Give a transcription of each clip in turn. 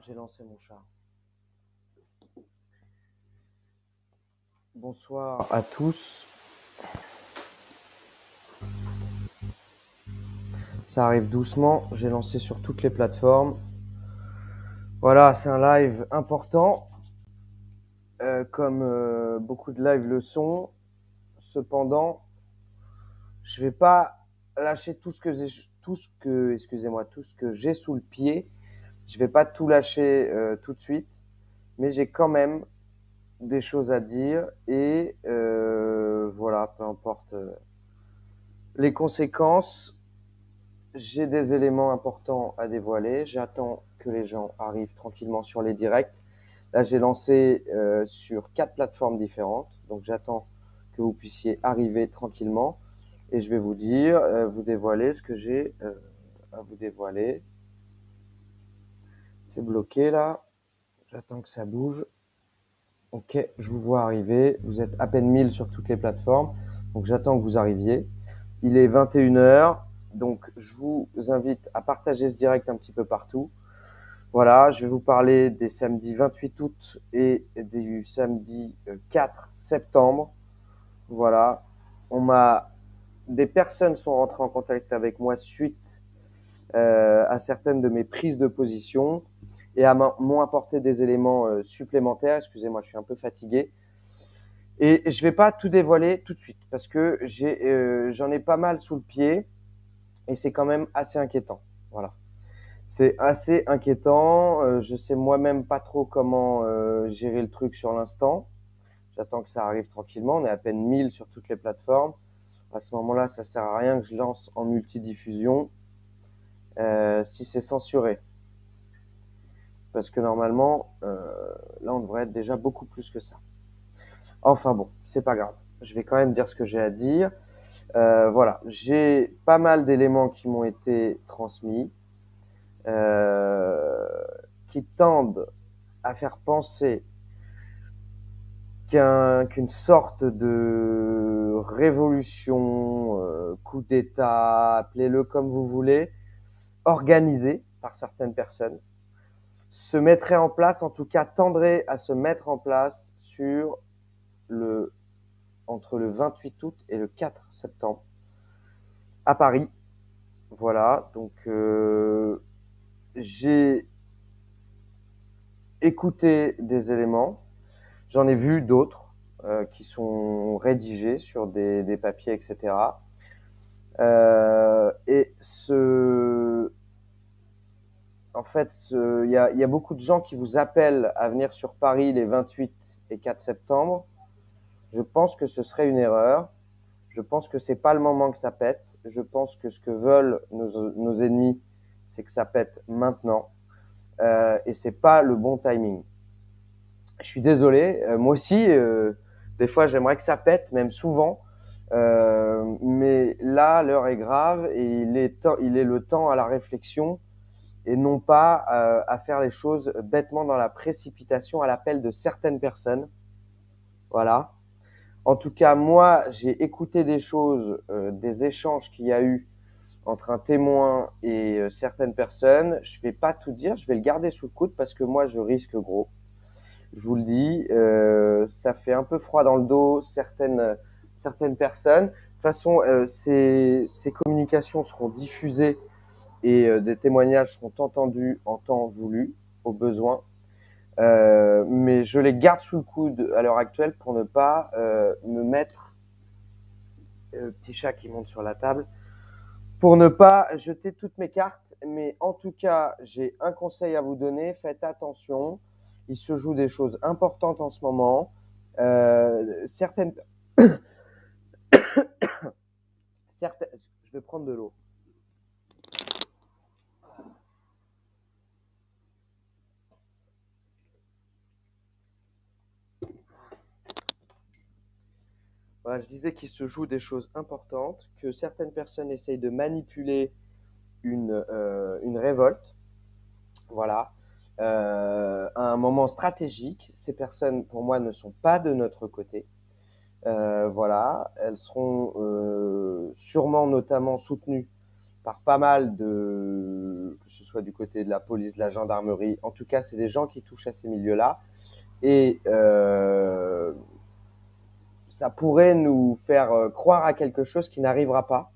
J'ai lancé mon chat. Bonsoir à tous. Ça arrive doucement. J'ai lancé sur toutes les plateformes. Voilà, c'est un live important, comme beaucoup de lives le sont. Cependant, je vais pas lâcher tout ce que j'ai sous le pied. Je vais pas tout lâcher tout de suite, mais j'ai quand même des choses à dire et voilà, peu importe les conséquences. J'ai des éléments importants à dévoiler. J'attends que les gens arrivent tranquillement sur les directs. Là, j'ai lancé sur 4 plateformes différentes. Donc, j'attends que vous puissiez arriver tranquillement. Et je vais vous dire, vous dévoiler ce que j'ai à vous dévoiler. C'est bloqué là. J'attends que ça bouge. Ok, je vous vois arriver. Vous êtes à peine 1000 sur toutes les plateformes. Donc, j'attends que vous arriviez. Il est 21h. Donc, je vous invite à partager ce direct un petit peu partout. Voilà, je vais vous parler des samedis 28 août et du samedi 4 septembre. Voilà, des personnes sont rentrées en contact avec moi suite à certaines de mes prises de position et m'ont apporté des éléments supplémentaires. Excusez-moi, je suis un peu fatigué. Et je vais pas tout dévoiler tout de suite parce que j'en ai pas mal sous le pied et c'est quand même assez inquiétant. Voilà. C'est assez inquiétant. Je sais moi-même pas trop comment gérer le truc sur l'instant. J'attends que ça arrive tranquillement. On est à peine 1000 sur toutes les plateformes. À ce moment-là, ça sert à rien que je lance en multidiffusion si c'est censuré. Parce que normalement, là, on devrait être déjà beaucoup plus que ça. Enfin bon, c'est pas grave. Je vais quand même dire ce que j'ai à dire. Voilà, j'ai pas mal d'éléments qui m'ont été transmis, qui tendent à faire penser qu'une sorte de révolution, coup d'État, appelez-le comme vous voulez, organisée par certaines personnes, se mettrait en place, en tout cas tendrait à se mettre en place entre le 28 août et le 4 septembre à Paris. Voilà, donc j'ai écouté des éléments. J'en ai vu d'autres qui sont rédigés sur des papiers, etc. En fait, il y a beaucoup de gens qui vous appellent à venir sur Paris les 28 et 4 septembre. Je pense que ce serait une erreur. Je pense que c'est pas le moment que ça pète. Je pense que ce que veulent nos ennemis, c'est que ça pète maintenant. Et c'est pas le bon timing. Je suis désolé. Moi aussi, des fois, j'aimerais que ça pète, même souvent. Mais là, l'heure est grave et il est le temps à la réflexion et non pas à faire les choses bêtement dans la précipitation à l'appel de certaines personnes. Voilà. En tout cas, moi, j'ai écouté des choses, des échanges qu'il y a eu entre un témoin et certaines personnes. Je vais pas tout dire, je vais le garder sous le coude parce que moi, je risque gros. Je vous le dis, ça fait un peu froid dans le dos certaines personnes. De toute façon, ces communications seront diffusées et des témoignages seront entendus en temps voulu, au besoin. Mais je les garde sous le coude à l'heure actuelle pour ne pas me mettre, petit chat qui monte sur la table, pour ne pas jeter toutes mes cartes. Mais en tout cas, j'ai un conseil à vous donner, faites attention. Il se joue des choses importantes en ce moment. Certaines, je vais prendre de l'eau. Voilà, je disais qu'il se joue des choses importantes, que certaines personnes essayent de manipuler une révolte. Voilà. À un moment stratégique, ces personnes, pour moi, ne sont pas de notre côté. Voilà, elles seront sûrement notamment soutenues par pas mal que ce soit du côté de la police, de la gendarmerie. En tout cas, c'est des gens qui touchent à ces milieux-là. Et ça pourrait nous faire croire à quelque chose qui n'arrivera pas.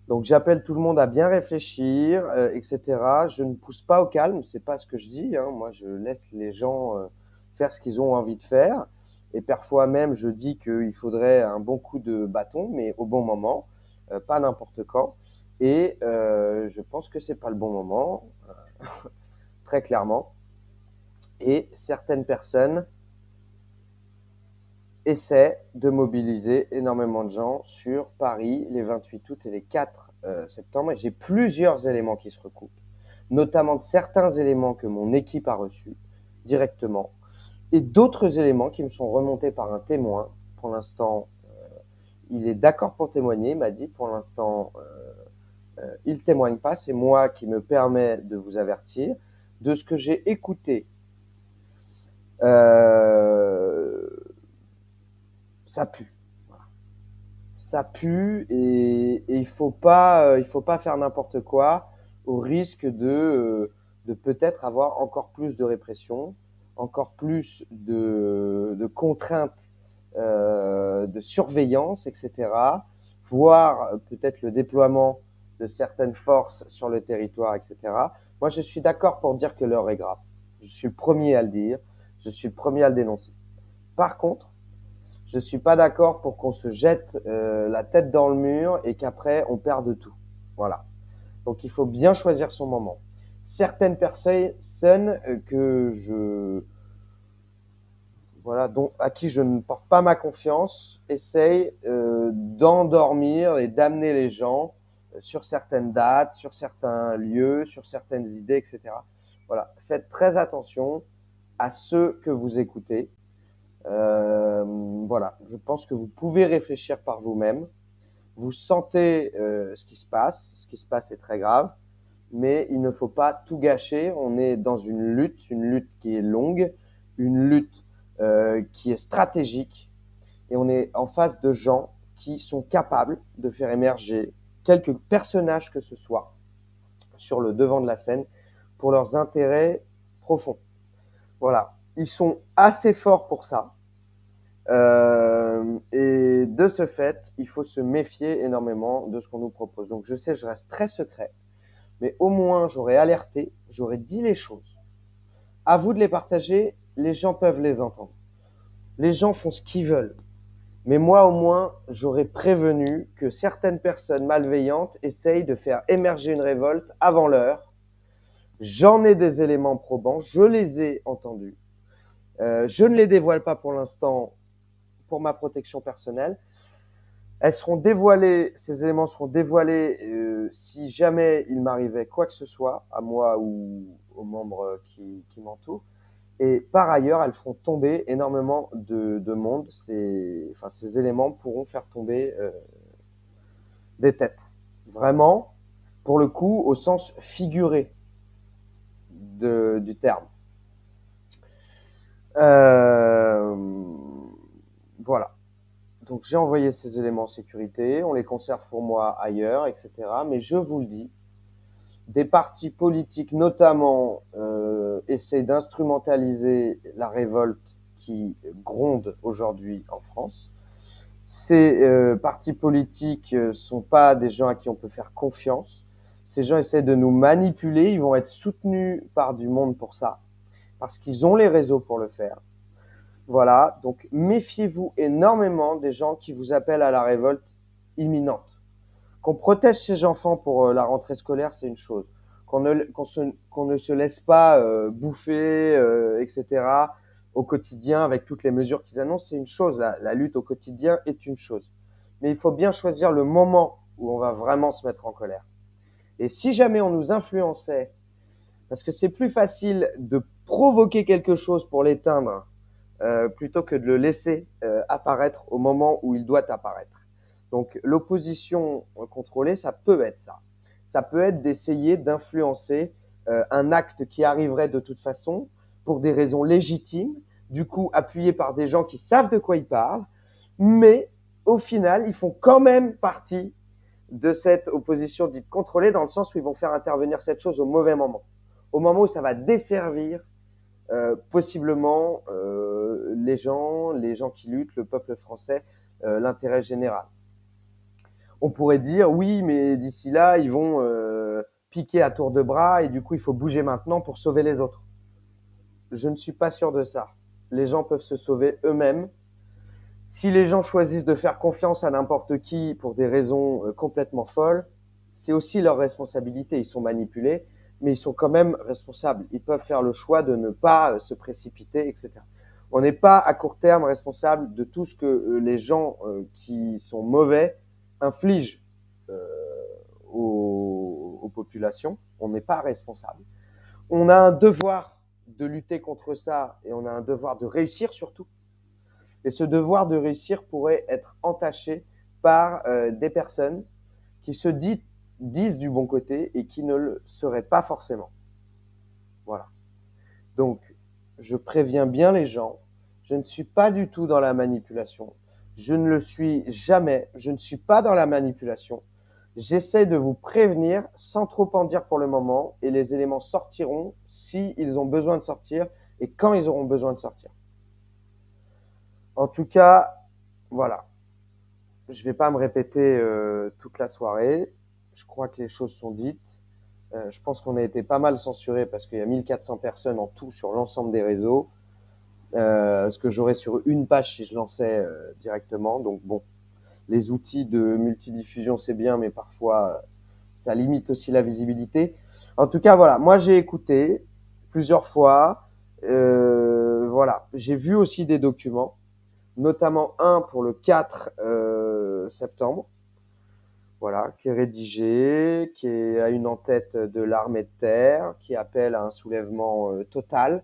Donc j'appelle tout le monde à bien réfléchir, etc. Je ne pousse pas au calme, c'est pas ce que je dis. Hein. Moi, je laisse les gens faire ce qu'ils ont envie de faire. Et parfois même, je dis qu'il faudrait un bon coup de bâton, mais au bon moment, pas n'importe quand. Et je pense que c'est pas le bon moment, très clairement. Et certaines personnes essaie de mobiliser énormément de gens sur Paris les 28 août et les 4 septembre. Et j'ai plusieurs éléments qui se recoupent, notamment certains éléments que mon équipe a reçus directement et d'autres éléments qui me sont remontés par un témoin. Pour l'instant, il est d'accord pour témoigner, il m'a dit. Pour l'instant, il ne témoigne pas. C'est moi qui me permets de vous avertir de ce que j'ai écouté. Ça pue. Ça pue et il faut pas faire n'importe quoi au risque de peut-être avoir encore plus de répression, encore plus de contraintes, de surveillance, etc. Voire peut-être le déploiement de certaines forces sur le territoire, etc. Moi, je suis d'accord pour dire que l'heure est grave. Je suis le premier à le dire. Je suis le premier à le dénoncer. Par contre, je suis pas d'accord pour qu'on se jette la tête dans le mur et qu'après on perde tout. Voilà. Donc il faut bien choisir son moment. Certaines personnes à qui je ne porte pas ma confiance essayent d'endormir et d'amener les gens sur certaines dates, sur certains lieux, sur certaines idées, etc. Voilà. Faites très attention à ceux que vous écoutez. Voilà, je pense que vous pouvez réfléchir par vous-même. Vous sentez ce qui se passe. Ce qui se passe est très grave, mais il ne faut pas tout gâcher. On est dans une lutte qui est longue, une lutte qui est stratégique, et on est en face de gens qui sont capables de faire émerger quelques personnages que ce soit sur le devant de la scène pour leurs intérêts profonds. Voilà, ils sont assez forts pour ça. Et de ce fait, il faut se méfier énormément de ce qu'on nous propose. Donc je sais, je reste très secret, mais au moins j'aurais alerté, j'aurais dit les choses. À vous de les partager, les gens peuvent les entendre. Les gens font ce qu'ils veulent. Mais moi au moins, j'aurais prévenu que certaines personnes malveillantes essayent de faire émerger une révolte avant l'heure. J'en ai des éléments probants, je les ai entendus. Je ne les dévoile pas pour l'instant pour ma protection personnelle. Elles seront dévoilées, ces éléments seront dévoilés si jamais il m'arrivait quoi que ce soit, à moi ou aux membres qui m'entourent. Et par ailleurs, elles feront tomber énormément de monde. Ces éléments pourront faire tomber des têtes. Vraiment, pour le coup, au sens figuré du terme. Voilà. Donc j'ai envoyé ces éléments en sécurité, on les conserve pour moi ailleurs, etc. Mais je vous le dis, des partis politiques notamment essaient d'instrumentaliser la révolte qui gronde aujourd'hui en France. Ces partis politiques sont pas des gens à qui on peut faire confiance. Ces gens essaient de nous manipuler, ils vont être soutenus par du monde pour ça, parce qu'ils ont les réseaux pour le faire. Voilà, donc méfiez-vous énormément des gens qui vous appellent à la révolte imminente. Qu'on protège ses enfants pour la rentrée scolaire, c'est une chose. Qu'on ne se laisse pas bouffer, etc. au quotidien avec toutes les mesures qu'ils annoncent, c'est une chose. La lutte au quotidien est une chose. Mais il faut bien choisir le moment où on va vraiment se mettre en colère. Et si jamais on nous influençait, parce que c'est plus facile de provoquer quelque chose pour l'éteindre, plutôt que de le laisser apparaître au moment où il doit apparaître. Donc l'opposition contrôlée, ça peut être ça. Ça peut être d'essayer d'influencer un acte qui arriverait de toute façon pour des raisons légitimes, du coup appuyé par des gens qui savent de quoi ils parlent, mais au final, ils font quand même partie de cette opposition dite contrôlée, dans le sens où ils vont faire intervenir cette chose au mauvais moment. Au moment où ça va desservir possiblement les gens qui luttent, le peuple français, l'intérêt général. On pourrait dire, oui, mais d'ici là, ils vont piquer à tour de bras et du coup, il faut bouger maintenant pour sauver les autres. Je ne suis pas sûr de ça. Les gens peuvent se sauver eux-mêmes. Si les gens choisissent de faire confiance à n'importe qui pour des raisons complètement folles, c'est aussi leur responsabilité. Ils sont manipulés, mais ils sont quand même responsables. Ils peuvent faire le choix de ne pas se précipiter, etc. On n'est pas à court terme responsable de tout ce que les gens qui sont mauvais infligent aux populations. On n'est pas responsable. On a un devoir de lutter contre ça et on a un devoir de réussir surtout. Et ce devoir de réussir pourrait être entaché par des personnes qui se disent du bon côté et qui ne le seraient pas forcément. Voilà. Donc, je préviens bien les gens, je ne suis pas du tout dans la manipulation. Je ne le suis jamais. Je ne suis pas dans la manipulation. J'essaie de vous prévenir sans trop en dire pour le moment et les éléments sortiront s'ils ont besoin de sortir et quand ils auront besoin de sortir. En tout cas, voilà. Je ne vais pas me répéter toute la soirée. Je crois que les choses sont dites. Je pense qu'on a été pas mal censuré parce qu'il y a 1400 personnes en tout sur l'ensemble des réseaux. Ce que j'aurais sur une page si je lançais directement. Donc bon, les outils de multidiffusion, c'est bien, mais parfois, ça limite aussi la visibilité. En tout cas, voilà, moi j'ai écouté plusieurs fois. Voilà, j'ai vu aussi des documents, notamment un pour le 4 septembre, voilà, qui est rédigé, qui a une en-tête de l'armée de terre, qui appelle à un soulèvement total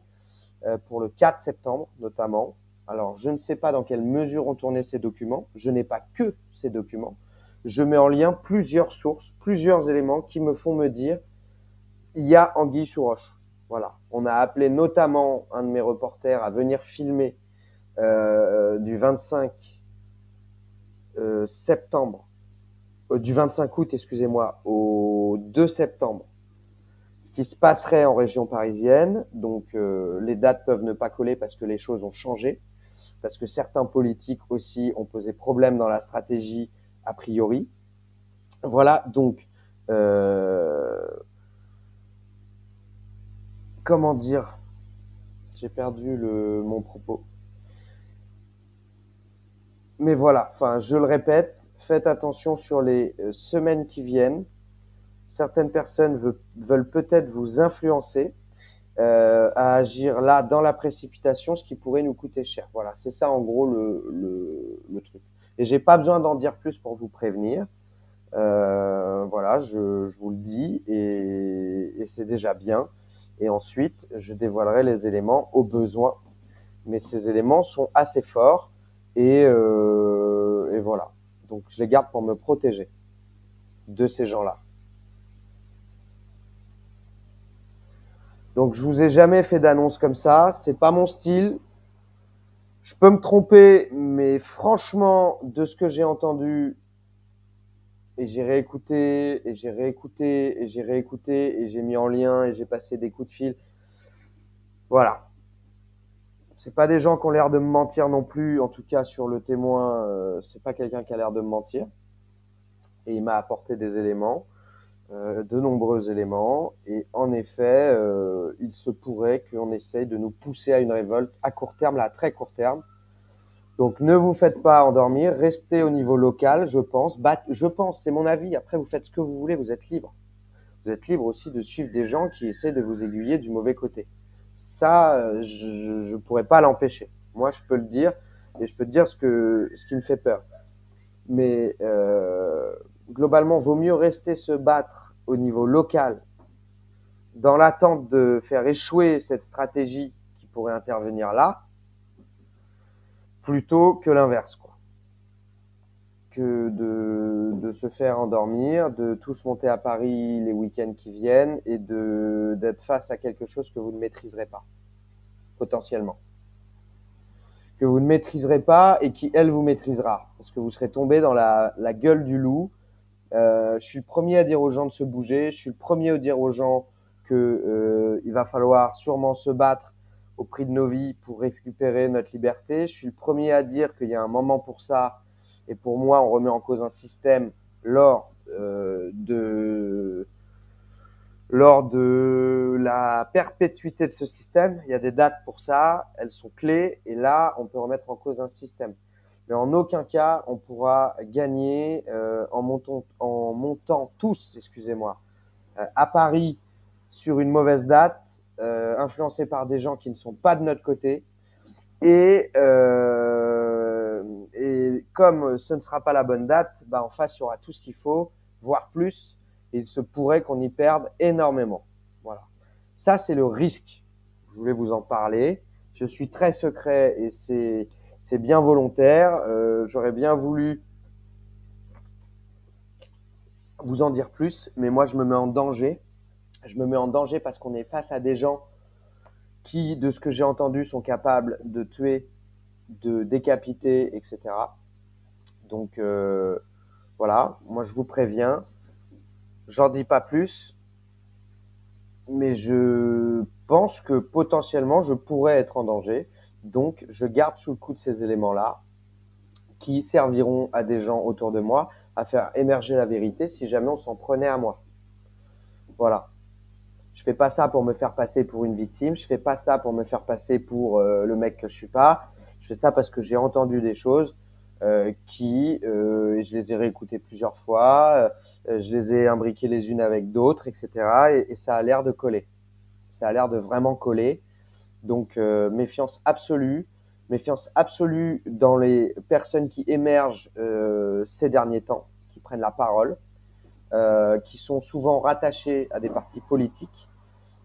pour le 4 septembre notamment. Alors, je ne sais pas dans quelle mesure ont tourné ces documents. Je n'ai pas que ces documents. Je mets en lien plusieurs sources, plusieurs éléments qui me font me dire il y a anguille sous roche. Voilà. On a appelé notamment un de mes reporters à venir filmer du 25 septembre, du 25 août, excusez-moi, au 2 septembre, ce qui se passerait en région parisienne. Donc, les dates peuvent ne pas coller parce que les choses ont changé, parce que certains politiques aussi ont posé problème dans la stratégie a priori. Voilà, donc, comment dire, j'ai perdu mon propos. Mais voilà, enfin, je le répète, faites attention sur les semaines qui viennent. Certaines personnes veulent peut-être vous influencer à agir là dans la précipitation, ce qui pourrait nous coûter cher. Voilà, c'est ça en gros le truc. Et j'ai pas besoin d'en dire plus pour vous prévenir. Voilà, je vous le dis et c'est déjà bien. Et ensuite, je dévoilerai les éléments au besoin. Mais ces éléments sont assez forts et voilà. Donc je les garde pour me protéger de ces gens-là. Donc je vous ai jamais fait d'annonce comme ça, c'est pas mon style. Je peux me tromper, mais franchement, de ce que j'ai entendu, et j'ai réécouté, et j'ai réécouté, et j'ai réécouté, et j'ai mis en lien, et j'ai passé des coups de fil. Voilà. C'est pas des gens qui ont l'air de me mentir non plus, en tout cas sur le témoin, c'est pas quelqu'un qui a l'air de me mentir. Et il m'a apporté des éléments, de nombreux éléments, et en effet, il se pourrait qu'on essaye de nous pousser à une révolte à court terme, là, à très court terme. Donc ne vous faites pas endormir, restez au niveau local, je pense. Je pense, c'est mon avis. Après, vous faites ce que vous voulez, vous êtes libre. Vous êtes libre aussi de suivre des gens qui essaient de vous aiguiller du mauvais côté. Ça, je pourrais pas l'empêcher. Moi, je peux le dire et je peux te dire ce qui me fait peur. Mais globalement, vaut mieux rester se battre au niveau local dans l'attente de faire échouer cette stratégie qui pourrait intervenir là, plutôt que l'inverse, quoi. Que de se faire endormir, de tous monter à Paris les week-ends qui viennent et d'être face à quelque chose que vous ne maîtriserez pas, potentiellement. Que vous ne maîtriserez pas et qui, elle, vous maîtrisera. Parce que vous serez tombé dans la gueule du loup Je suis le premier à dire aux gens de se bouger. Je suis le premier à dire aux gens que il va falloir sûrement se battre au prix de nos vies pour récupérer notre liberté. Je suis le premier à dire qu'il y a un moment pour ça. Et pour moi, on remet en cause un système lors lors de la perpétuité de ce système. Il y a des dates pour ça, elles sont clés, et là, on peut remettre en cause un système. Mais en aucun cas, on pourra gagner en montant tous, excusez-moi, à Paris sur une mauvaise date, influencés par des gens qui ne sont pas de notre côté. Et comme ce ne sera pas la bonne date, bah en face, il y aura tout ce qu'il faut, voire plus. Et il se pourrait qu'on y perde énormément. Voilà. Ça, c'est le risque. Je voulais vous en parler. Je suis très secret et c'est bien volontaire. J'aurais bien voulu vous en dire plus, mais moi, je me mets en danger. Je me mets en danger parce qu'on est face à des gens qui, de ce que j'ai entendu, sont capables de tuer, de décapiter, etc. Donc voilà, moi je vous préviens, j'en dis pas plus, mais je pense que potentiellement je pourrais être en danger. Donc je garde sous le coup de ces éléments-là qui serviront à des gens autour de moi à faire émerger la vérité si jamais on s'en prenait à moi. Voilà. Je fais pas ça pour me faire passer pour une victime, je fais pas ça pour me faire passer pour le mec que je suis pas. Je fais ça parce que j'ai entendu des choses je les ai réécoutées plusieurs fois, je les ai imbriquées les unes avec d'autres, etc. Et ça a l'air de coller. Ça a l'air de vraiment coller. Donc méfiance absolue dans les personnes qui émergent ces derniers temps, qui prennent la parole, qui sont souvent rattachées à des partis politiques.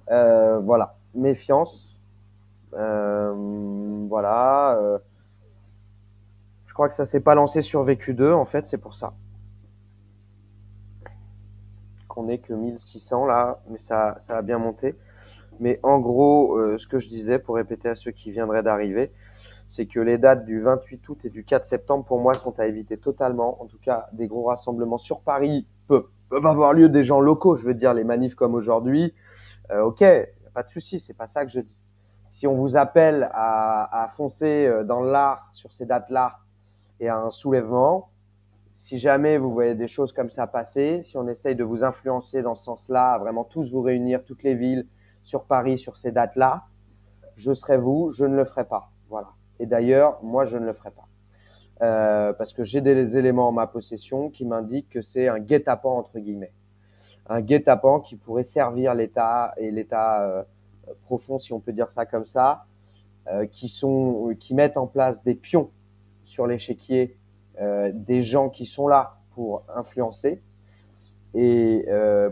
Voilà, méfiance. Voilà. Je crois que ça s'est pas lancé sur VQ2, en fait, c'est pour ça qu'on n'est que 1600 là, mais ça a bien monté. Mais en gros, ce que je disais, pour répéter à ceux qui viendraient d'arriver, c'est que les dates du 28 août et du 4 septembre, pour moi, sont à éviter totalement. En tout cas, des gros rassemblements sur Paris peuvent avoir lieu, des gens locaux, je veux dire, les manifs comme aujourd'hui. Ok, y a pas de souci, c'est pas ça que je dis. Si on vous appelle à foncer dans l'art sur ces dates-là et à un soulèvement, si jamais vous voyez des choses comme ça passer, si on essaye de vous influencer dans ce sens-là, à vraiment tous vous réunir, toutes les villes sur Paris, sur ces dates-là, je serai vous, je ne le ferai pas. Voilà. Et d'ailleurs, moi, je ne le ferai pas. Parce que j'ai des éléments en ma possession qui m'indiquent que c'est un guet-apens, entre guillemets. Un guet-apens qui pourrait servir l'État et l'État profond, si on peut dire ça comme ça, qui mettent en place des pions sur l'échiquier des gens qui sont là pour influencer et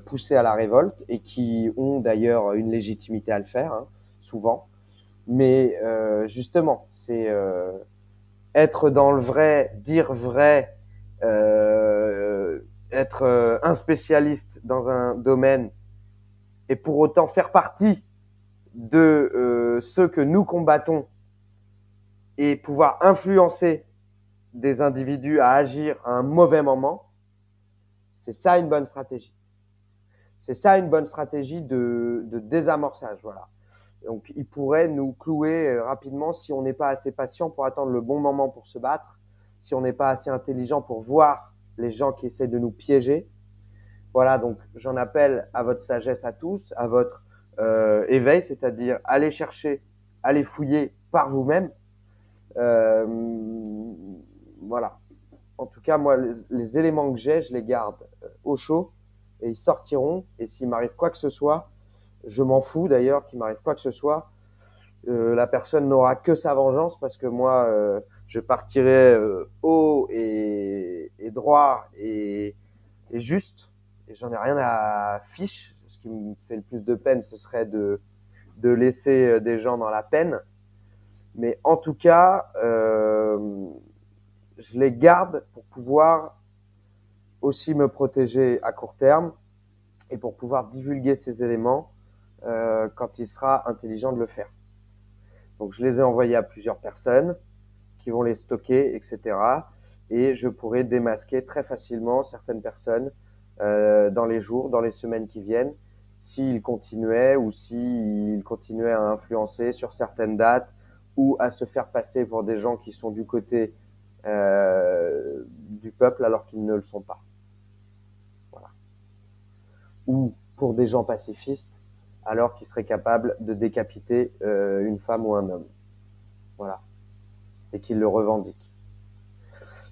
pousser à la révolte et qui ont d'ailleurs une légitimité à le faire, hein, souvent. Mais justement, c'est être dans le vrai, dire vrai, être un spécialiste dans un domaine et pour autant faire partie de ceux que nous combattons et pouvoir influencer des individus à agir à un mauvais moment, c'est ça une bonne stratégie. C'est ça une bonne stratégie de désamorçage. Voilà. Donc, il pourrait nous clouer rapidement si on n'est pas assez patient pour attendre le bon moment pour se battre, si on n'est pas assez intelligent pour voir les gens qui essaient de nous piéger. Voilà, donc j'en appelle à votre sagesse à tous, à votre éveil, c'est-à-dire aller chercher, aller fouiller par vous-même. Euh, voilà. En tout cas, moi, les éléments que j'ai, je les garde au chaud et ils sortiront. Et s'il m'arrive quoi que ce soit, je m'en fous d'ailleurs qu'il m'arrive quoi que ce soit. La personne n'aura que sa vengeance parce que moi, je partirai haut et droit et juste. Et j'en ai rien à fiche. Ce qui me fait le plus de peine, ce serait de laisser des gens dans la peine. Mais en tout cas, je les garde pour pouvoir aussi me protéger à court terme et pour pouvoir divulguer ces éléments quand il sera intelligent de le faire. Donc je les ai envoyés à plusieurs personnes qui vont les stocker, etc. Et je pourrai démasquer très facilement certaines personnes dans les jours, dans les semaines qui viennent, s'il continuait ou s'il continuait à influencer sur certaines dates ou à se faire passer pour des gens qui sont du côté du peuple alors qu'ils ne le sont pas. Voilà. Ou pour des gens pacifistes alors qu'ils seraient capables de décapiter une femme ou un homme. Voilà. Et qu'ils le revendiquent.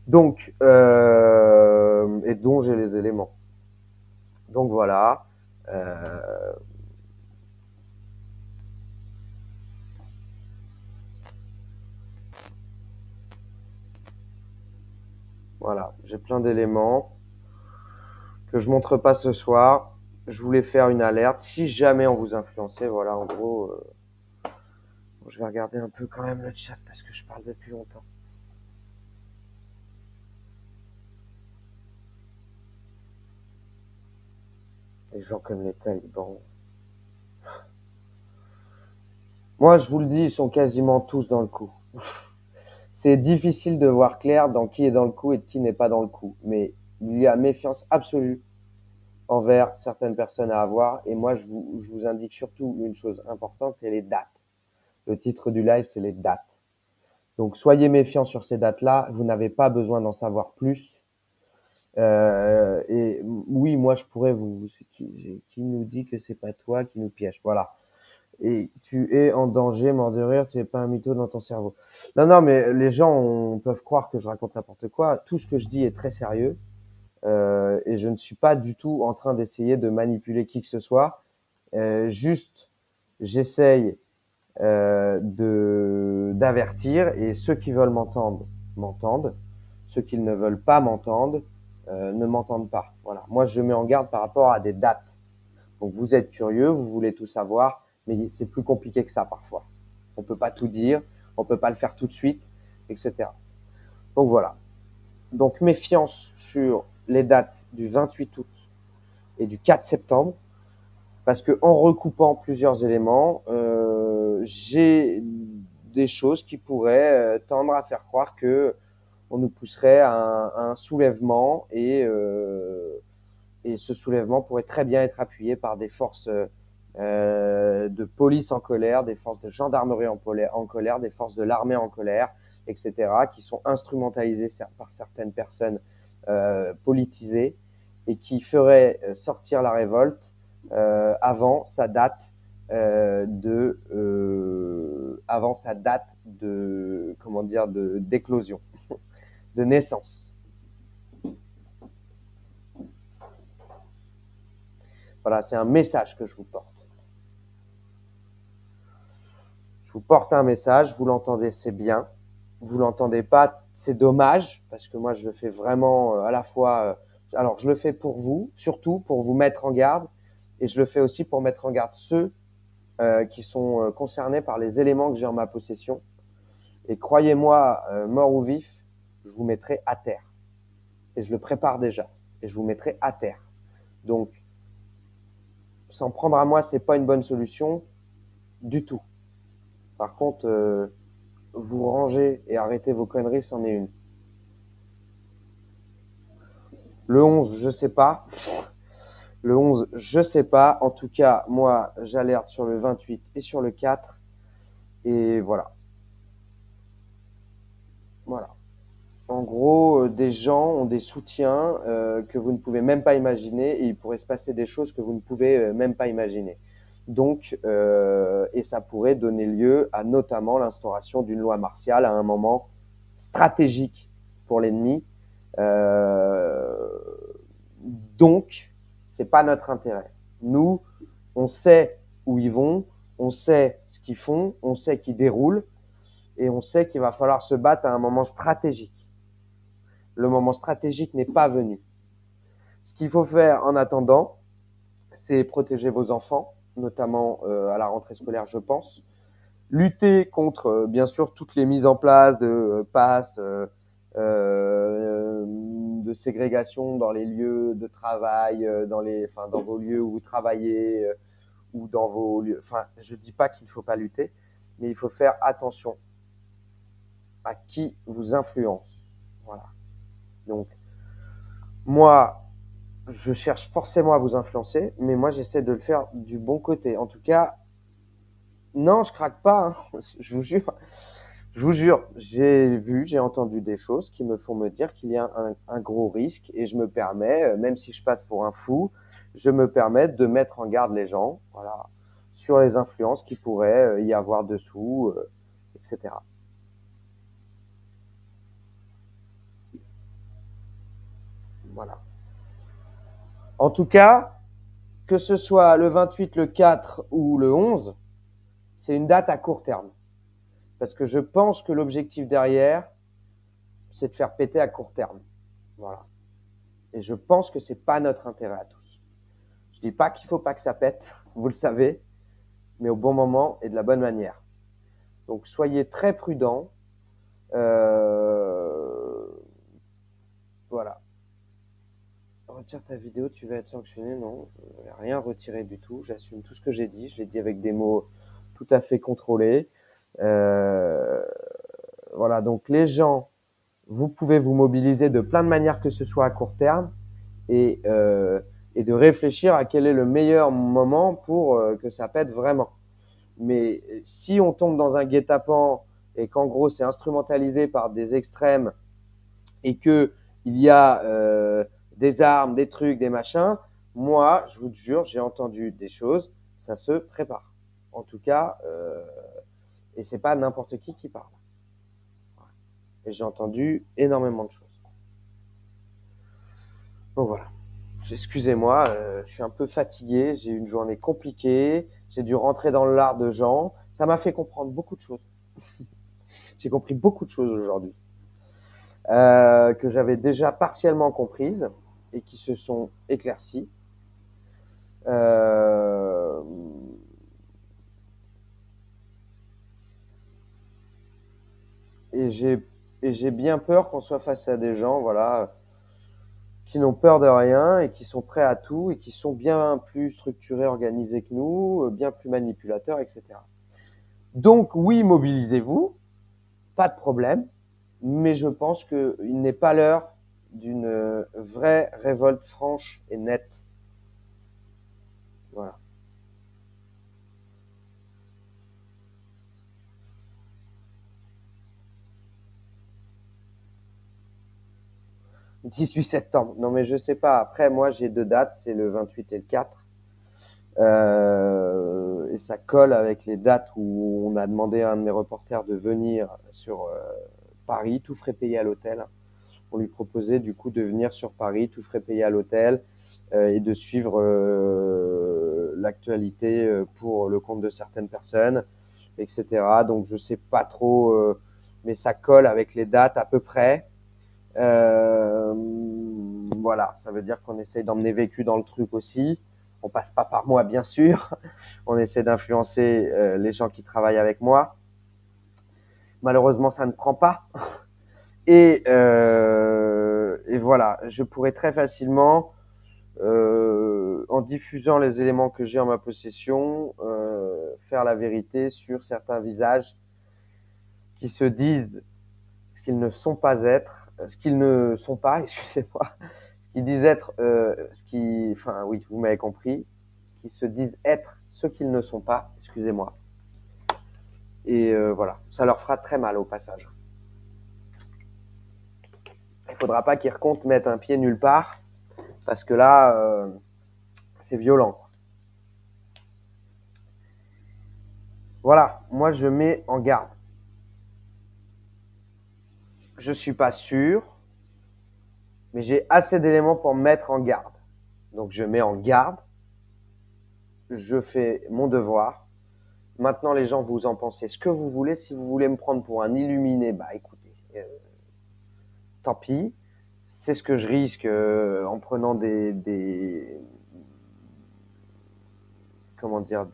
Donc, et dont j'ai les éléments. Donc voilà. Voilà, j'ai plein d'éléments que je montre pas ce soir. Je voulais faire une alerte. Si jamais on vous influençait, voilà, en gros, je vais regarder un peu quand même le chat parce que je parle depuis longtemps. Les gens comme les talibans. Moi, je vous le dis, ils sont quasiment tous dans le coup. C'est difficile de voir clair dans qui est dans le coup et qui n'est pas dans le coup. Mais il y a méfiance absolue envers certaines personnes à avoir. Et moi, je vous indique surtout une chose importante, c'est les dates. Le titre du live, c'est les dates. Donc, soyez méfiants sur ces dates-là. Vous n'avez pas besoin d'en savoir plus. Et oui, moi, je pourrais vous. Qui nous dit que c'est pas toi qui nous piège? Voilà. Et tu es en danger, mort de rire. Tu n'es pas un mytho dans ton cerveau. Non, non, mais les gens peuvent croire que je raconte n'importe quoi. Tout ce que je dis est très sérieux. Et je ne suis pas du tout en train d'essayer de manipuler qui que ce soit. Juste, j'essaye d'avertir et ceux qui veulent m'entendre m'entendent, ceux qui ne veulent pas m'entendre ne m'entendent pas. Voilà. Moi, je mets en garde par rapport à des dates. Donc, vous êtes curieux, vous voulez tout savoir, mais c'est plus compliqué que ça parfois. On peut pas tout dire, on peut pas le faire tout de suite, etc. Donc voilà. Donc méfiance sur les dates du 28 août et du 4 septembre, parce que en recoupant plusieurs éléments, j'ai des choses qui pourraient tendre à faire croire que on nous pousserait à un soulèvement et ce soulèvement pourrait très bien être appuyé par des forces de police en colère, des forces de gendarmerie en colère, des forces de l'armée en colère, etc., qui sont instrumentalisées par certaines personnes politisées et qui feraient sortir la révolte avant sa date de comment dire de d'éclosion, de naissance. Voilà, c'est un message que je vous porte. Je vous porte un message, vous l'entendez, c'est bien. Vous l'entendez pas, c'est dommage, parce que moi, je le fais vraiment à la fois. Alors, je le fais pour vous, surtout pour vous mettre en garde, et je le fais aussi pour mettre en garde ceux qui sont concernés par les éléments que j'ai en ma possession. Et croyez-moi, mort ou vif, je vous mettrai à terre. Et je le prépare déjà. Et je vous mettrai à terre. Donc, s'en prendre à moi, c'est pas une bonne solution du tout. Par contre, vous rangez et arrêtez vos conneries, c'en est une. Le 11, je sais pas. Le 11, je sais pas. En tout cas, moi, j'alerte sur le 28 et sur le 4. Et voilà. Voilà. En gros, des gens ont des soutiens que vous ne pouvez même pas imaginer et il pourrait se passer des choses que vous ne pouvez même pas imaginer. Donc, et ça pourrait donner lieu à notamment l'instauration d'une loi martiale à un moment stratégique pour l'ennemi. Donc, c'est pas notre intérêt. Nous, on sait où ils vont, on sait ce qu'ils font, on sait qu'ils déroulent et on sait qu'il va falloir se battre à un moment stratégique. Le moment stratégique n'est pas venu. Ce qu'il faut faire en attendant, c'est protéger vos enfants, notamment à la rentrée scolaire, je pense. Lutter contre, bien sûr, toutes les mises en place de passes, de ségrégation dans les lieux de travail, dans vos lieux où vous travaillez ou dans vos lieux. Enfin, je dis pas qu'il ne faut pas lutter, mais il faut faire attention à qui vous influence. Voilà. Donc, moi, je cherche forcément à vous influencer, mais moi, j'essaie de le faire du bon côté. En tout cas, non, je craque pas, hein. Je vous jure. Je vous jure, j'ai entendu des choses qui me font me dire qu'il y a un gros risque et je me permets, même si je passe pour un fou, je me permets de mettre en garde les gens, voilà, sur les influences qui pourraient y avoir dessous, etc. Voilà. En tout cas, que ce soit le 28, le 4 ou le 11, c'est une date à court terme. Parce que je pense que l'objectif derrière, c'est de faire péter à court terme. Voilà. Et je pense que c'est pas notre intérêt à tous. Je dis pas qu'il faut pas que ça pète, vous le savez, mais au bon moment et de la bonne manière. Donc soyez très prudents. Euh, voilà. Retire ta vidéo, tu vas être sanctionné. Non, je n'ai rien retiré du tout. J'assume tout ce que j'ai dit. Je l'ai dit avec des mots tout à fait contrôlés. Euh, voilà, donc les gens, vous pouvez vous mobiliser de plein de manières que ce soit à court terme et, euh, et de réfléchir à quel est le meilleur moment pour que ça pète vraiment. Mais si on tombe dans un guet-apens et qu'en gros c'est instrumentalisé par des extrêmes et que il y a des armes, des trucs, des machins, moi, je vous jure, j'ai entendu des choses, ça se prépare. En tout cas, et c'est pas n'importe qui parle. Et j'ai entendu énormément de choses. Donc voilà. Excusez-moi, je suis un peu fatigué, j'ai eu une journée compliquée, j'ai dû rentrer dans l'art de gens. Ça m'a fait comprendre beaucoup de choses. J'ai compris beaucoup de choses aujourd'hui que j'avais déjà partiellement comprises et qui se sont éclaircies. Euh, et j'ai bien peur qu'on soit face à des gens, voilà, qui n'ont peur de rien et qui sont prêts à tout et qui sont bien plus structurés, organisés que nous, bien plus manipulateurs, etc. Donc oui, mobilisez-vous, pas de problème, mais je pense qu'il n'est pas l'heure d'une vraie révolte franche et nette. Voilà. 18 septembre. Non, mais je sais pas. Après, moi, j'ai deux dates, c'est le 28 et le 4. Et ça colle avec les dates où on a demandé à un de mes reporters de venir sur Paris, tout frais payé à l'hôtel. On lui proposait du coup de venir sur Paris, tout frais payé à l'hôtel, et de suivre l'actualité pour le compte de certaines personnes, etc. Donc je sais pas trop, mais ça colle avec les dates à peu près. Euh, voilà, ça veut dire qu'on essaye d'emmener vécu dans le truc aussi. On passe pas par moi, bien sûr. On essaie d'influencer les gens qui travaillent avec moi. Malheureusement, ça ne prend pas. Et voilà, je pourrais très facilement, en diffusant les éléments que j'ai en ma possession, faire la vérité sur certains visages qui se disent ce qu'ils ne sont pas être, ce qu'ils ne sont pas, excusez-moi, ce qu'ils disent être, enfin oui, vous m'avez compris, qui se disent être ce qu'ils ne sont pas, excusez-moi. Et voilà, ça leur fera très mal au passage. Il faudra pas qu'ils recomptent mettre un pied nulle part, parce que là, c'est violent. Voilà, moi je mets en garde. Je suis pas sûr, mais j'ai assez d'éléments pour me mettre en garde. Donc je mets en garde, je fais mon devoir. Maintenant, les gens, vous en pensez ce que vous voulez. Si vous voulez me prendre pour un illuminé, bah écoutez, tant pis. C'est ce que je risque en prenant comment dire,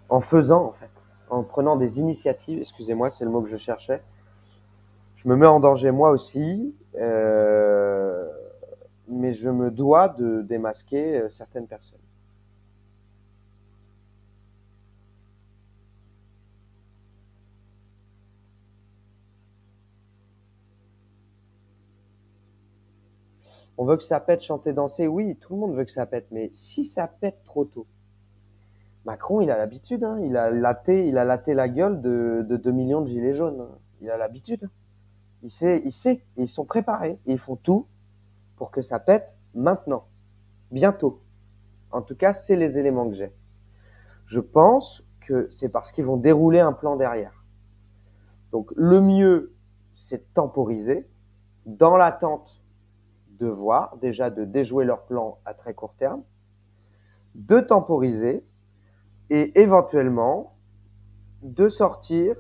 en faisant en fait, en prenant des initiatives. Excusez-moi, c'est le mot que je cherchais. Je me mets en danger moi aussi, mais je me dois de démasquer certaines personnes. On veut que ça pète, chanter, danser. Oui, tout le monde veut que ça pète. Mais si ça pète trop tôt, Macron, il a l'habitude. Hein, il a laté la gueule de 2 millions de gilets jaunes. Hein. Il a l'habitude. Il sait. Et ils sont préparés. Et ils font tout pour que ça pète maintenant. Bientôt. En tout cas, c'est les éléments que j'ai. Je pense que c'est parce qu'ils vont dérouler un plan derrière. Donc, le mieux, c'est de temporiser dans l'attente de voir, déjà de déjouer leur plan à très court terme, de temporiser et éventuellement de sortir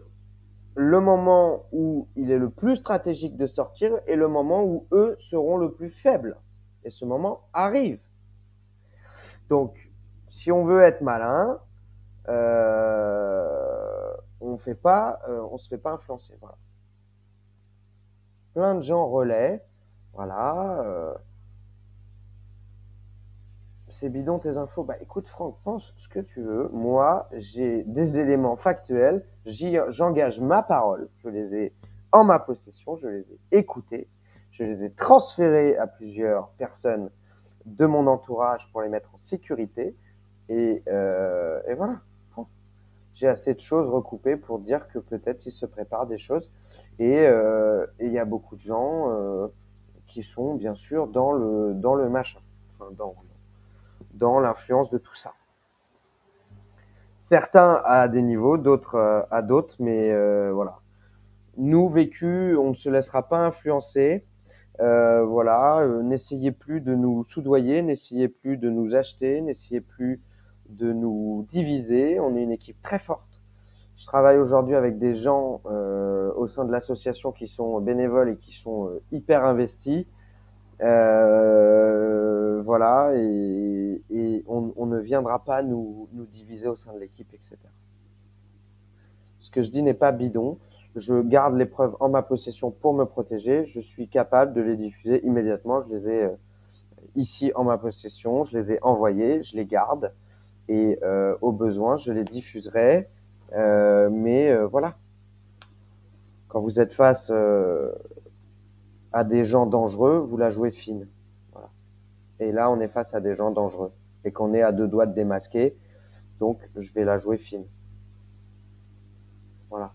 le moment où il est le plus stratégique de sortir et le moment où eux seront le plus faibles. Et ce moment arrive. Donc, si on veut être malin, on se fait pas influencer. Voilà. Plein de gens relaient. Voilà. C'est bidon tes infos. Bah écoute Franck, pense ce que tu veux. Moi, j'ai des éléments factuels. J'engage ma parole. Je les ai en ma possession. Je les ai écoutés. Je les ai transférés à plusieurs personnes de mon entourage pour les mettre en sécurité. Et voilà. J'ai assez de choses recoupées pour dire que peut-être il se prépare des choses. Et il y a beaucoup de gens qui sont bien sûr dans le machin. Enfin, dans l'influence de tout ça. Certains à des niveaux, d'autres à d'autres, mais voilà. Nous, vécus, on ne se laissera pas influencer. Voilà, n'essayez plus de nous soudoyer, n'essayez plus de nous acheter, n'essayez plus de nous diviser. On est une équipe très forte. Je travaille aujourd'hui avec des gens au sein de l'association qui sont bénévoles et qui sont hyper investis. Voilà, et on ne viendra pas nous diviser au sein de l'équipe, etc. Ce que je dis n'est pas bidon. Je garde les preuves en ma possession pour me protéger. Je suis capable de les diffuser immédiatement. Je les ai ici en ma possession. Je les ai envoyées. Je les garde. Et au besoin, je les diffuserai. Mais voilà. Quand vous êtes face à des gens dangereux, vous la jouez fine. Voilà. Et là, on est face à des gens dangereux. Et qu'on est à 2 doigts de démasquer. Donc, je vais la jouer fine. Voilà.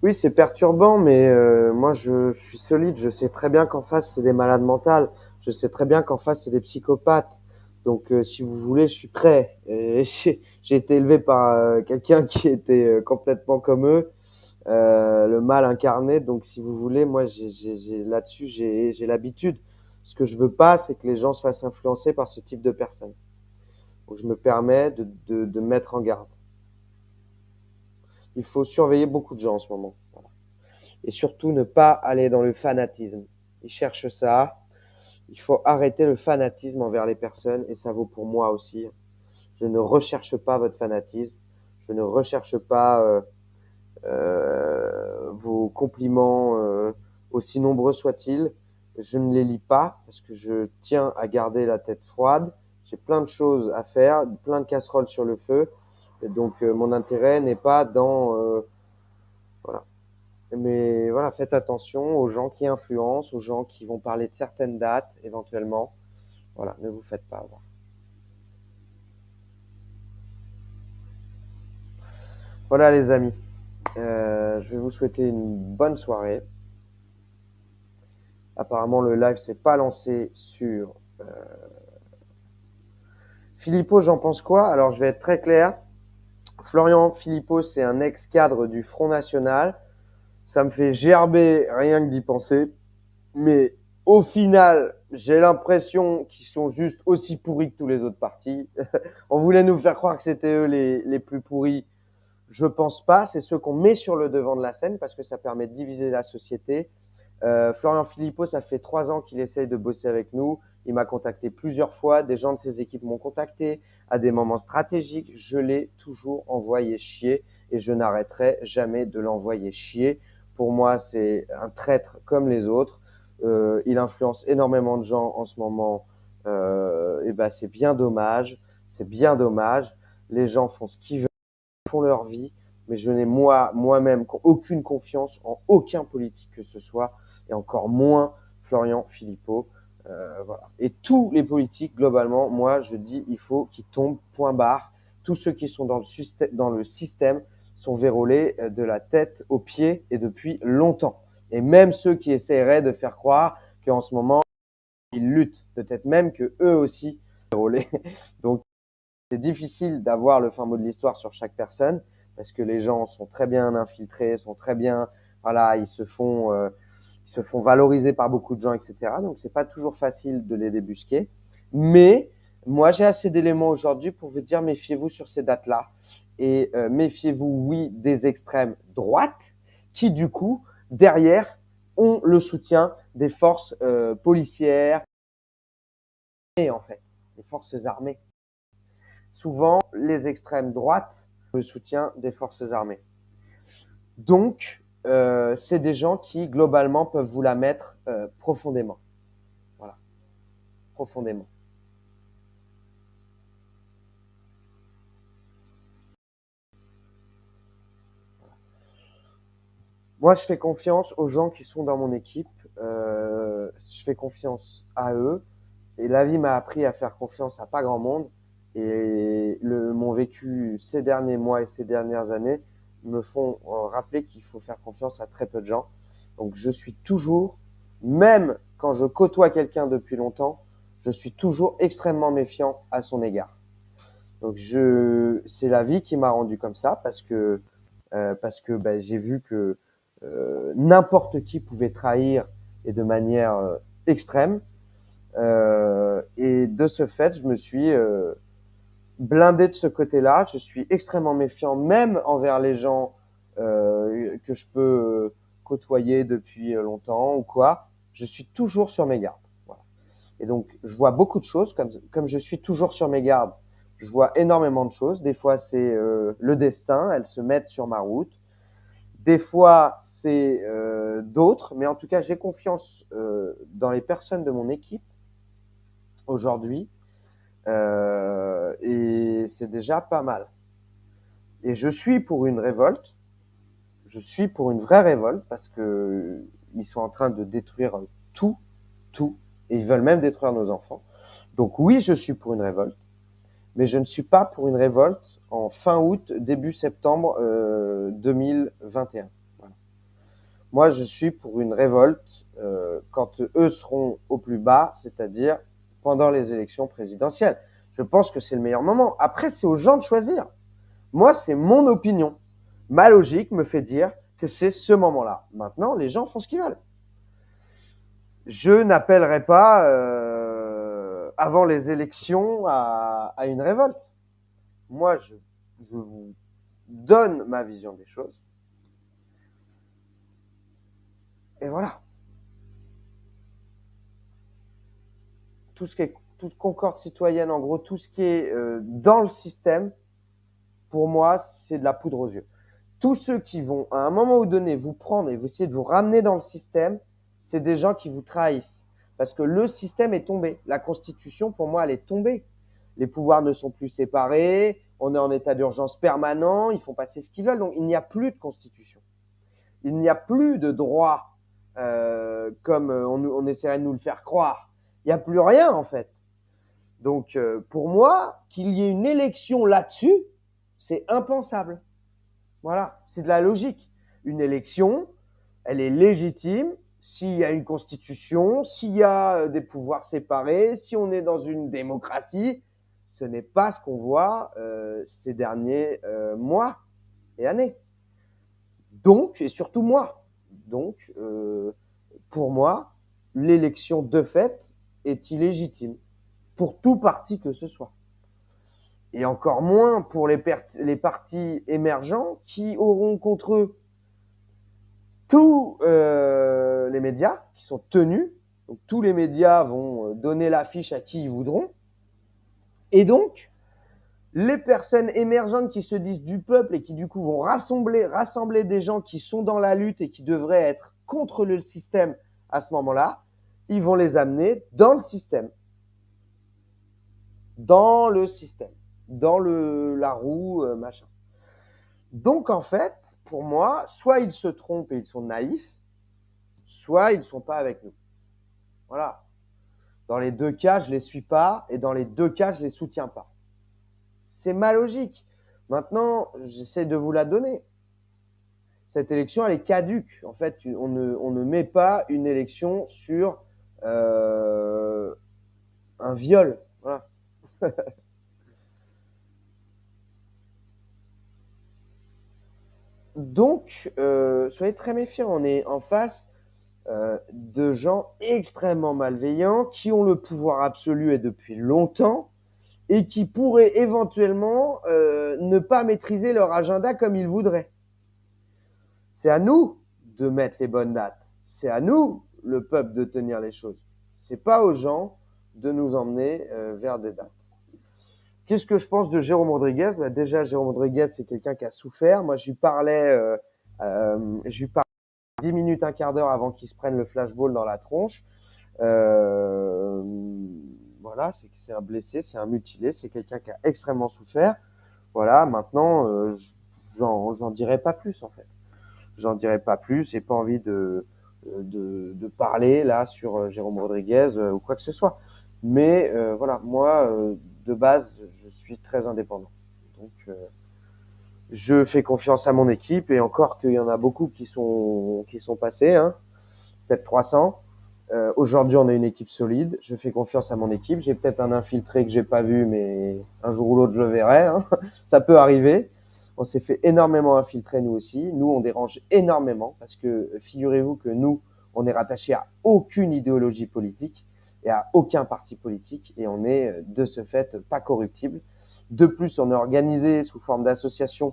Oui, c'est perturbant, mais moi, je suis solide. Je sais très bien qu'en face, c'est des malades mentales. Je sais très bien qu'en face, c'est des psychopathes. Donc, si vous voulez, je suis prêt. Et j'ai été élevé par quelqu'un qui était complètement comme eux, le mal incarné. Donc, si vous voulez, moi, là-dessus, j'ai l'habitude. Ce que je veux pas, c'est que les gens se fassent influencer par ce type de personnes. Donc, je me permets de mettre en garde. Il faut surveiller beaucoup de gens en ce moment. Voilà. Et surtout ne pas aller dans le fanatisme. Ils cherchent ça. Il faut arrêter le fanatisme envers les personnes et ça vaut pour moi aussi. Je ne recherche pas votre fanatisme. Je ne recherche pas vos compliments aussi nombreux soient-ils. Je ne les lis pas parce que je tiens à garder la tête froide. J'ai plein de choses à faire, plein de casseroles sur le feu. Et donc mon intérêt n'est pas dans voilà. Mais voilà, faites attention aux gens qui influencent, aux gens qui vont parler de certaines dates éventuellement. Voilà, ne vous faites pas avoir. Voilà les amis, je vais vous souhaiter une bonne soirée. Apparemment le live s'est pas lancé sur Philippot, j'en pense quoi? Alors je vais être très clair. Florian Philippot, c'est un ex-cadre du Front National. Ça me fait gerber rien que d'y penser. Mais au final, j'ai l'impression qu'ils sont juste aussi pourris que tous les autres partis. On voulait nous faire croire que c'était eux les plus pourris. Je pense pas. C'est ceux qu'on met sur le devant de la scène parce que ça permet de diviser la société. Florian Philippot, ça fait 3 ans qu'il essaye de bosser avec nous. Il m'a contacté plusieurs fois. Des gens de ses équipes m'ont contacté à des moments stratégiques. Je l'ai toujours envoyé chier et je n'arrêterai jamais de l'envoyer chier. Pour moi, c'est un traître comme les autres. Il influence énormément de gens en ce moment. Et ben c'est bien dommage. C'est bien dommage. Les gens font ce qu'ils veulent, font leur vie, mais je n'ai moi-même aucune confiance en aucun politique que ce soit, et encore moins Florian Philippot. Voilà. Et tous les politiques, globalement, moi je dis il faut qu'ils tombent, point barre. Tous ceux qui sont dans le système sont vérolés de la tête aux pieds et depuis longtemps. Et même ceux qui essaieraient de faire croire qu'en ce moment ils luttent, peut-être même que eux aussi sont vérolés. Donc c'est difficile d'avoir le fin mot de l'histoire sur chaque personne parce que les gens sont très bien infiltrés, sont très bien, voilà, ils se font valoriser par beaucoup de gens, etc. Donc c'est pas toujours facile de les débusquer. Mais moi j'ai assez d'éléments aujourd'hui pour vous dire méfiez-vous sur ces dates-là et méfiez-vous, oui, des extrêmes droites qui du coup derrière ont le soutien des forces policières et en fait des forces armées. Souvent, les extrêmes droites ont le soutien des forces armées. Donc, c'est des gens qui, globalement, peuvent vous la mettre profondément. Voilà, profondément. Moi, je fais confiance aux gens qui sont dans mon équipe. Je fais confiance à eux. Et la vie m'a appris à faire confiance à pas grand monde. Et mon vécu ces derniers mois et ces dernières années me font rappeler qu'il faut faire confiance à très peu de gens. Donc je suis toujours, même quand je côtoie quelqu'un depuis longtemps, je suis toujours extrêmement méfiant à son égard. Donc c'est la vie qui m'a rendu comme ça parce que ben, j'ai vu que n'importe qui pouvait trahir et de manière extrême. Et de ce fait, je me suis blindé de ce côté-là. Je suis extrêmement méfiant, même envers les gens que je peux côtoyer depuis longtemps ou quoi. Je suis toujours sur mes gardes. Voilà. Et donc, je vois beaucoup de choses. Comme je suis toujours sur mes gardes, je vois énormément de choses. Des fois, c'est le destin. Elles se mettent sur ma route. Des fois, c'est d'autres. Mais en tout cas, j'ai confiance dans les personnes de mon équipe aujourd'hui. Et c'est déjà pas mal. Et je suis pour une révolte. Je suis pour une vraie révolte parce que ils sont en train de détruire tout, tout. Et ils veulent même détruire nos enfants. Donc oui, je suis pour une révolte. Mais je ne suis pas pour une révolte en fin août, début septembre 2021. Voilà. Moi, je suis pour une révolte quand eux seront au plus bas, c'est-à-dire pendant les élections présidentielles. Je pense que c'est le meilleur moment. Après, c'est aux gens de choisir. Moi, c'est mon opinion. Ma logique me fait dire que c'est ce moment-là. Maintenant, les gens font ce qu'ils veulent. Je n'appellerai pas avant les élections à une révolte. Moi, je vous donne ma vision des choses. Et voilà. Tout ce qui est toute concorde citoyenne, en gros, tout ce qui est dans le système, pour moi, c'est de la poudre aux yeux. Tous ceux qui vont, à un moment ou donné, vous prendre et vous essayer de vous ramener dans le système, c'est des gens qui vous trahissent. Parce que le système est tombé. La Constitution, pour moi, elle est tombée. Les pouvoirs ne sont plus séparés. On est en état d'urgence permanent. Ils font passer ce qu'ils veulent. Donc, il n'y a plus de Constitution. Il n'y a plus de droit comme on essaierait de nous le faire croire. Il n'y a plus rien, en fait. Donc, pour moi, qu'il y ait une élection là-dessus, c'est impensable. Voilà, c'est de la logique. Une élection, elle est légitime s'il y a une constitution, s'il y a des pouvoirs séparés, si on est dans une démocratie. Ce n'est pas ce qu'on voit ces derniers mois et années. Donc, et surtout moi. Donc, pour moi, l'élection de fait est illégitime pour tout parti que ce soit. Et encore moins pour les partis émergents qui auront contre eux tous les médias qui sont tenus. Donc, tous les médias vont donner l'affiche à qui ils voudront. Et donc, les personnes émergentes qui se disent du peuple et qui du coup vont rassembler des gens qui sont dans la lutte et qui devraient être contre le système à ce moment-là, ils vont les amener dans le système. Dans le système. Dans la roue, machin. Donc, en fait, pour moi, soit ils se trompent et ils sont naïfs, soit ils ne sont pas avec nous. Voilà. Dans les deux cas, je ne les suis pas et dans les deux cas, je ne les soutiens pas. C'est ma logique. Maintenant, j'essaie de vous la donner. Cette élection, elle est caduque. En fait, on ne met pas une élection sur un viol. Voilà. Donc, soyez très méfiants. On est en face de gens extrêmement malveillants qui ont le pouvoir absolu et depuis longtemps et qui pourraient éventuellement ne pas maîtriser leur agenda comme ils voudraient. C'est à nous de mettre les bonnes dates. C'est à nous, le peuple, de tenir les choses. C'est pas aux gens de nous emmener vers des dates. Qu'est-ce que je pense de Jérôme Rodriguez? Déjà, Jérôme Rodriguez, c'est quelqu'un qui a souffert. Moi, je lui parlais 10 minutes, un quart d'heure avant qu'il se prenne le flashball dans la tronche. Voilà, c'est un blessé, c'est un mutilé, c'est quelqu'un qui a extrêmement souffert. Voilà, maintenant, j'en dirai pas plus, en fait. J'en dirai pas plus. J'ai pas envie de parler là sur Jérôme Rodriguez ou quoi que ce soit. Mais voilà, moi, de base, je suis très indépendant. Donc, je fais confiance à mon équipe et encore qu'il y en a beaucoup qui sont passés, hein, peut-être 300. Aujourd'hui, on a une équipe solide. Je fais confiance à mon équipe. J'ai peut-être un infiltré que j'ai pas vu, mais un jour ou l'autre, je le verrai. Hein. Ça peut arriver. On s'est fait énormément infiltrer, nous aussi. Nous, on dérange énormément parce que figurez-vous que nous, on est rattaché à aucune idéologie politique et à aucun parti politique et on est de ce fait pas corruptible. De plus, on est organisé sous forme d'association.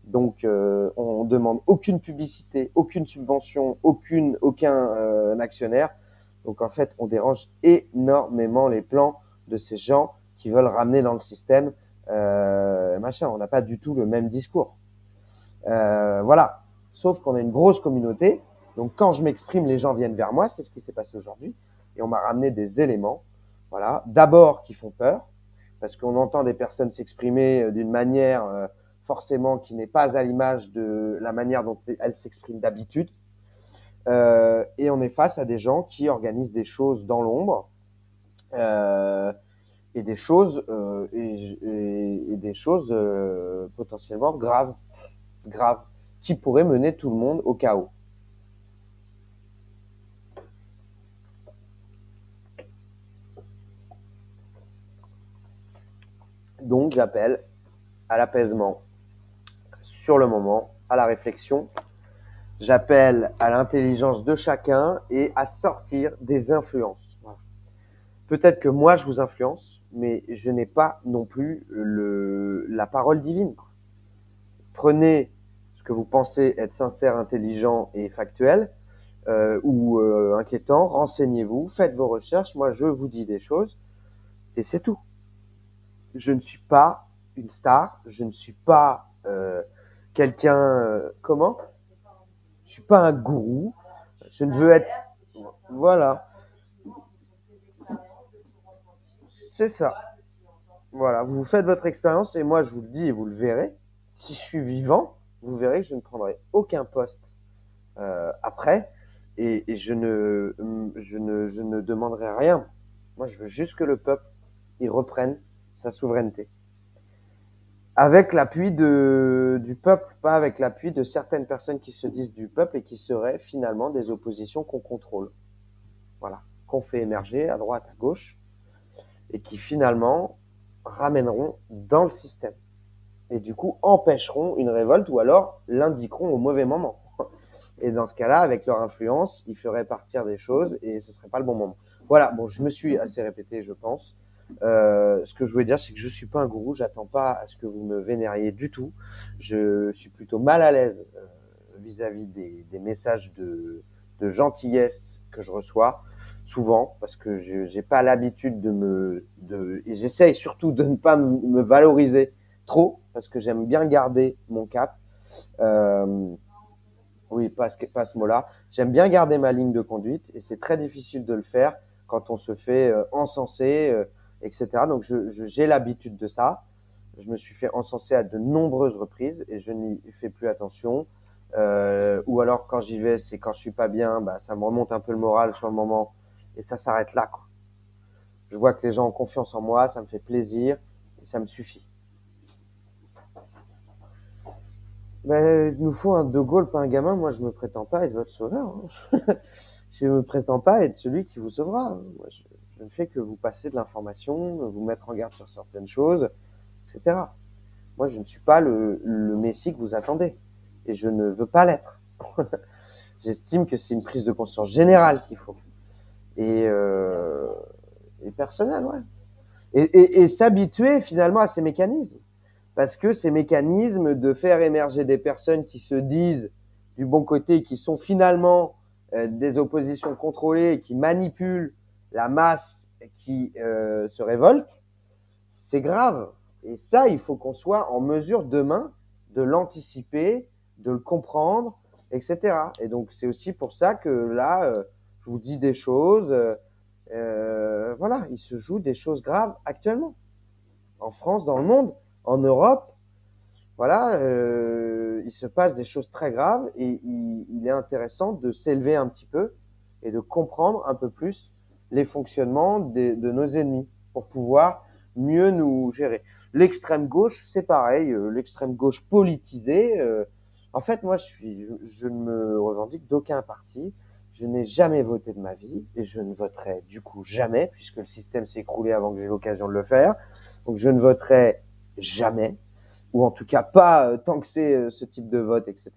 Donc, on demande aucune publicité, aucune subvention, aucun actionnaire. Donc, en fait, on dérange énormément les plans de ces gens qui veulent ramener dans le système machin. On n'a pas du tout le même discours. Voilà. Sauf qu'on a une grosse communauté. Donc, quand je m'exprime, les gens viennent vers moi. C'est ce qui s'est passé aujourd'hui. Et on m'a ramené des éléments. Voilà. D'abord, qui font peur. Parce qu'on entend des personnes s'exprimer d'une manière forcément qui n'est pas à l'image de la manière dont elles s'expriment d'habitude. Et on est face à des gens qui organisent des choses dans l'ombre et des choses potentiellement graves, qui pourraient mener tout le monde au chaos. Donc j'appelle à l'apaisement sur le moment, à la réflexion. J'appelle à l'intelligence de chacun et à sortir des influences. Voilà. Peut-être que moi je vous influence, mais je n'ai pas non plus la parole divine. Prenez ce que vous pensez être sincère, intelligent et factuel ou inquiétant, renseignez-vous, faites vos recherches. Moi, je vous dis des choses et c'est tout. Je ne suis pas une star, je ne suis pas quelqu'un. Comment? Je suis pas un gourou. Je ne veux être. Voilà. C'est ça. Voilà. Vous faites votre expérience et moi, je vous le dis et vous le verrez. Si je suis vivant, vous verrez que je ne prendrai aucun poste après et je ne demanderai rien. Moi, je veux juste que le peuple il reprenne sa souveraineté. Avec l'appui du peuple, pas avec l'appui de certaines personnes qui se disent du peuple et qui seraient finalement des oppositions qu'on contrôle. Voilà, qu'on fait émerger à droite, à gauche, et qui finalement ramèneront dans le système. Et du coup, empêcheront une révolte ou alors l'indiqueront au mauvais moment. Et dans ce cas-là, avec leur influence, ils feraient partir des choses et ce serait pas le bon moment. Voilà, bon, je me suis assez répété, je pense. Ce que je voulais dire, c'est que je suis pas un gourou, j'attends pas à ce que vous me vénériez du tout. Je suis plutôt mal à l'aise vis-à-vis des messages de gentillesse que je reçois souvent parce que je j'ai pas l'habitude et j'essaye surtout de ne pas me valoriser trop parce que j'aime bien garder mon cap. Oui, pas ce mot-là. J'aime bien garder ma ligne de conduite et c'est très difficile de le faire quand on se fait encenser, etc. Donc, j'ai l'habitude de ça. Je me suis fait encenser à de nombreuses reprises et je n'y fais plus attention. Ou alors, quand j'y vais, c'est quand je suis pas bien, bah, ça me remonte un peu le moral sur le moment et ça s'arrête là, quoi. Je vois que les gens ont confiance en moi, ça me fait plaisir et ça me suffit. Ben, il nous faut un De Gaulle, pas un gamin. Moi, je me prétends pas être votre sauveur. Hein. Je me prétends pas être celui qui vous sauvera. Moi, je ne fais que vous passer de l'information, vous mettre en garde sur certaines choses, etc. Moi, je ne suis pas le Messie que vous attendez. Et je ne veux pas l'être. J'estime que c'est une prise de conscience générale qu'il faut. Et personnelle, ouais. Et s'habituer finalement à ces mécanismes. Parce que ces mécanismes de faire émerger des personnes qui se disent du bon côté, qui sont finalement des oppositions contrôlées, et qui manipulent la masse qui se révolte, c'est grave. Et ça, il faut qu'on soit en mesure demain de l'anticiper, de le comprendre, etc. Et donc, c'est aussi pour ça que là, je vous dis des choses. Voilà, il se joue des choses graves actuellement. En France, dans le monde, en Europe, voilà, il se passe des choses très graves et il est intéressant de s'élever un petit peu et de comprendre un peu plus les fonctionnements de nos ennemis pour pouvoir mieux nous gérer. L'extrême gauche, c'est pareil, l'extrême gauche politisée. En fait, moi, je ne me revendique d'aucun parti. Je n'ai jamais voté de ma vie et je ne voterai du coup jamais, puisque le système s'est écroulé avant que j'ai l'occasion de le faire. Donc, je ne voterai jamais, ou en tout cas pas tant que c'est ce type de vote, etc.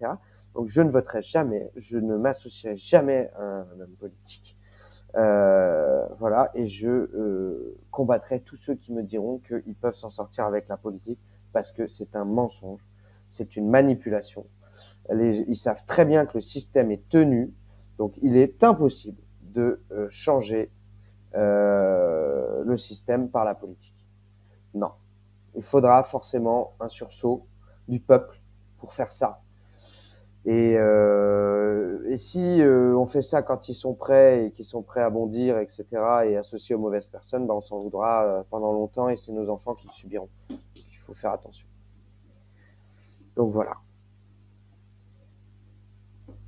Donc, je ne voterai jamais, je ne m'associerai jamais à un homme politique. Voilà, et je combattrai tous ceux qui me diront qu'ils peuvent s'en sortir avec la politique, parce que c'est un mensonge, c'est une manipulation. Ils savent très bien que le système est tenu, donc il est impossible de changer le système par la politique. Non, il faudra forcément un sursaut du peuple pour faire ça. Et si on fait ça quand ils sont prêts et qu'ils sont prêts à bondir, etc., et associés aux mauvaises personnes, ben on s'en voudra pendant longtemps et c'est nos enfants qui le subiront. Il faut faire attention. Donc voilà.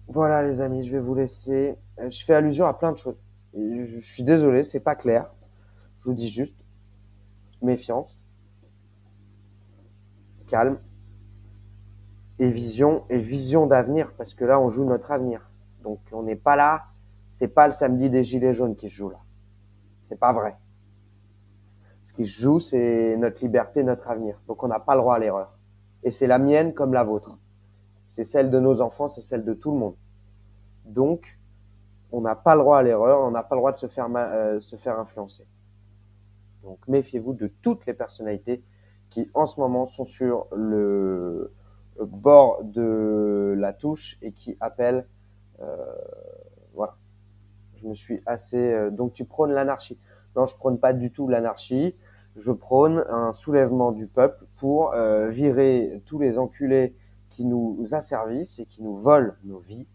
Voilà les amis, je vais vous laisser. Je fais allusion à plein de choses. Et je suis désolé, c'est pas clair. Je vous dis juste méfiance, calme et vision d'avenir, parce que là on joue notre avenir. Donc on n'est pas là, c'est pas le samedi des gilets jaunes qui se joue là. C'est pas vrai. Ce qui se joue, c'est notre liberté, notre avenir. Donc on n'a pas le droit à l'erreur. Et c'est la mienne comme la vôtre. C'est celle de nos enfants, c'est celle de tout le monde. Donc on n'a pas le droit à l'erreur, on n'a pas le droit de se faire influencer. Donc méfiez-vous de toutes les personnalités qui en ce moment sont sur le bord de la touche et qui appellent. Voilà. Je me suis assez. Donc tu prônes l'anarchie. Non, je prône pas du tout l'anarchie. Je prône un soulèvement du peuple pour virer tous les enculés qui nous asservissent et qui nous volent nos vies,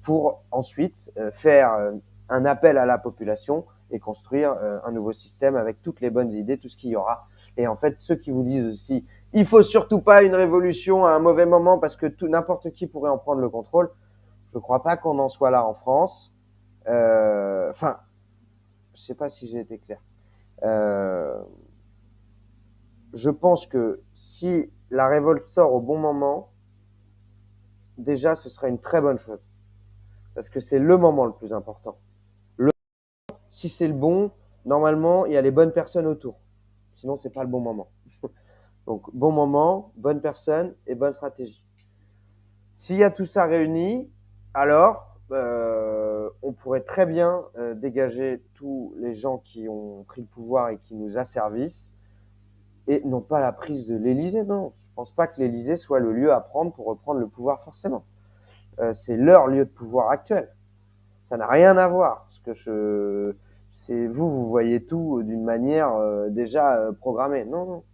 pour ensuite faire un appel à la population et construire un nouveau système avec toutes les bonnes idées, tout ce qu'il y aura. Et en fait, ceux qui vous disent aussi, il faut surtout pas une révolution à un mauvais moment parce que n'importe qui pourrait en prendre le contrôle. Je crois pas qu'on en soit là en France. Enfin, je sais pas si j'ai été clair. Je pense que si la révolte sort au bon moment, déjà, ce serait une très bonne chose. Parce que c'est le moment le plus important. Si c'est le bon, normalement, il y a les bonnes personnes autour. Sinon, c'est pas le bon moment. Donc, bon moment, bonne personne et bonne stratégie. S'il y a tout ça réuni, alors on pourrait très bien dégager tous les gens qui ont pris le pouvoir et qui nous asservissent, et non pas la prise de l'Élysée. Non, je pense pas que l'Élysée soit le lieu à prendre pour reprendre le pouvoir forcément. C'est leur lieu de pouvoir actuel. Ça n'a rien à voir. Parce que vous voyez tout d'une manière déjà programmée. Non, non.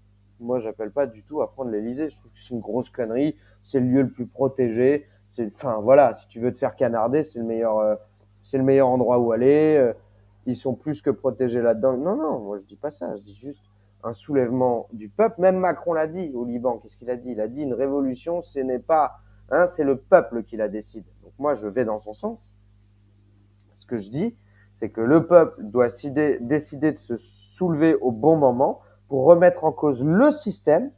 Moi, j'appelle pas du tout à prendre l'Élysée. Je trouve que c'est une grosse connerie. C'est le lieu le plus protégé. Enfin, voilà, si tu veux te faire canarder, c'est le meilleur endroit où aller. Ils sont plus que protégés là-dedans. Non, non, moi je dis pas ça. Je dis juste un soulèvement du peuple. Même Macron l'a dit au Liban. Qu'est-ce qu'il a dit? Il a dit une révolution, ce n'est pas, hein, c'est le peuple qui la décide. Donc moi, je vais dans son sens. Ce que je dis, c'est que le peuple doit décider de se soulever au bon moment pour remettre en cause le système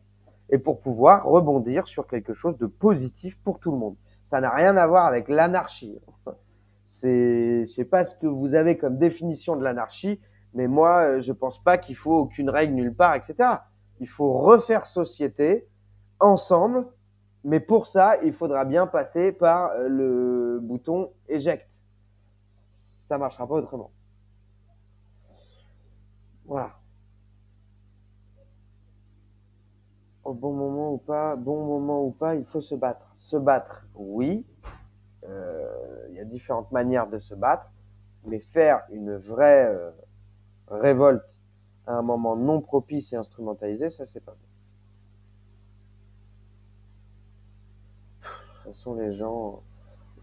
et pour pouvoir rebondir sur quelque chose de positif pour tout le monde. Ça n'a rien à voir avec l'anarchie. Je sais pas ce que vous avez comme définition de l'anarchie, mais moi, je pense pas qu'il faut aucune règle nulle part, etc. Il faut refaire société ensemble, mais pour ça, il faudra bien passer par le bouton éjecte. Ça marchera pas autrement. Voilà. Au bon moment ou pas, il faut se battre. Se battre, oui. Il y a différentes manières de se battre, mais faire une vraie révolte à un moment non propice et instrumentalisé, ça c'est pas bon. De toute façon, les gens,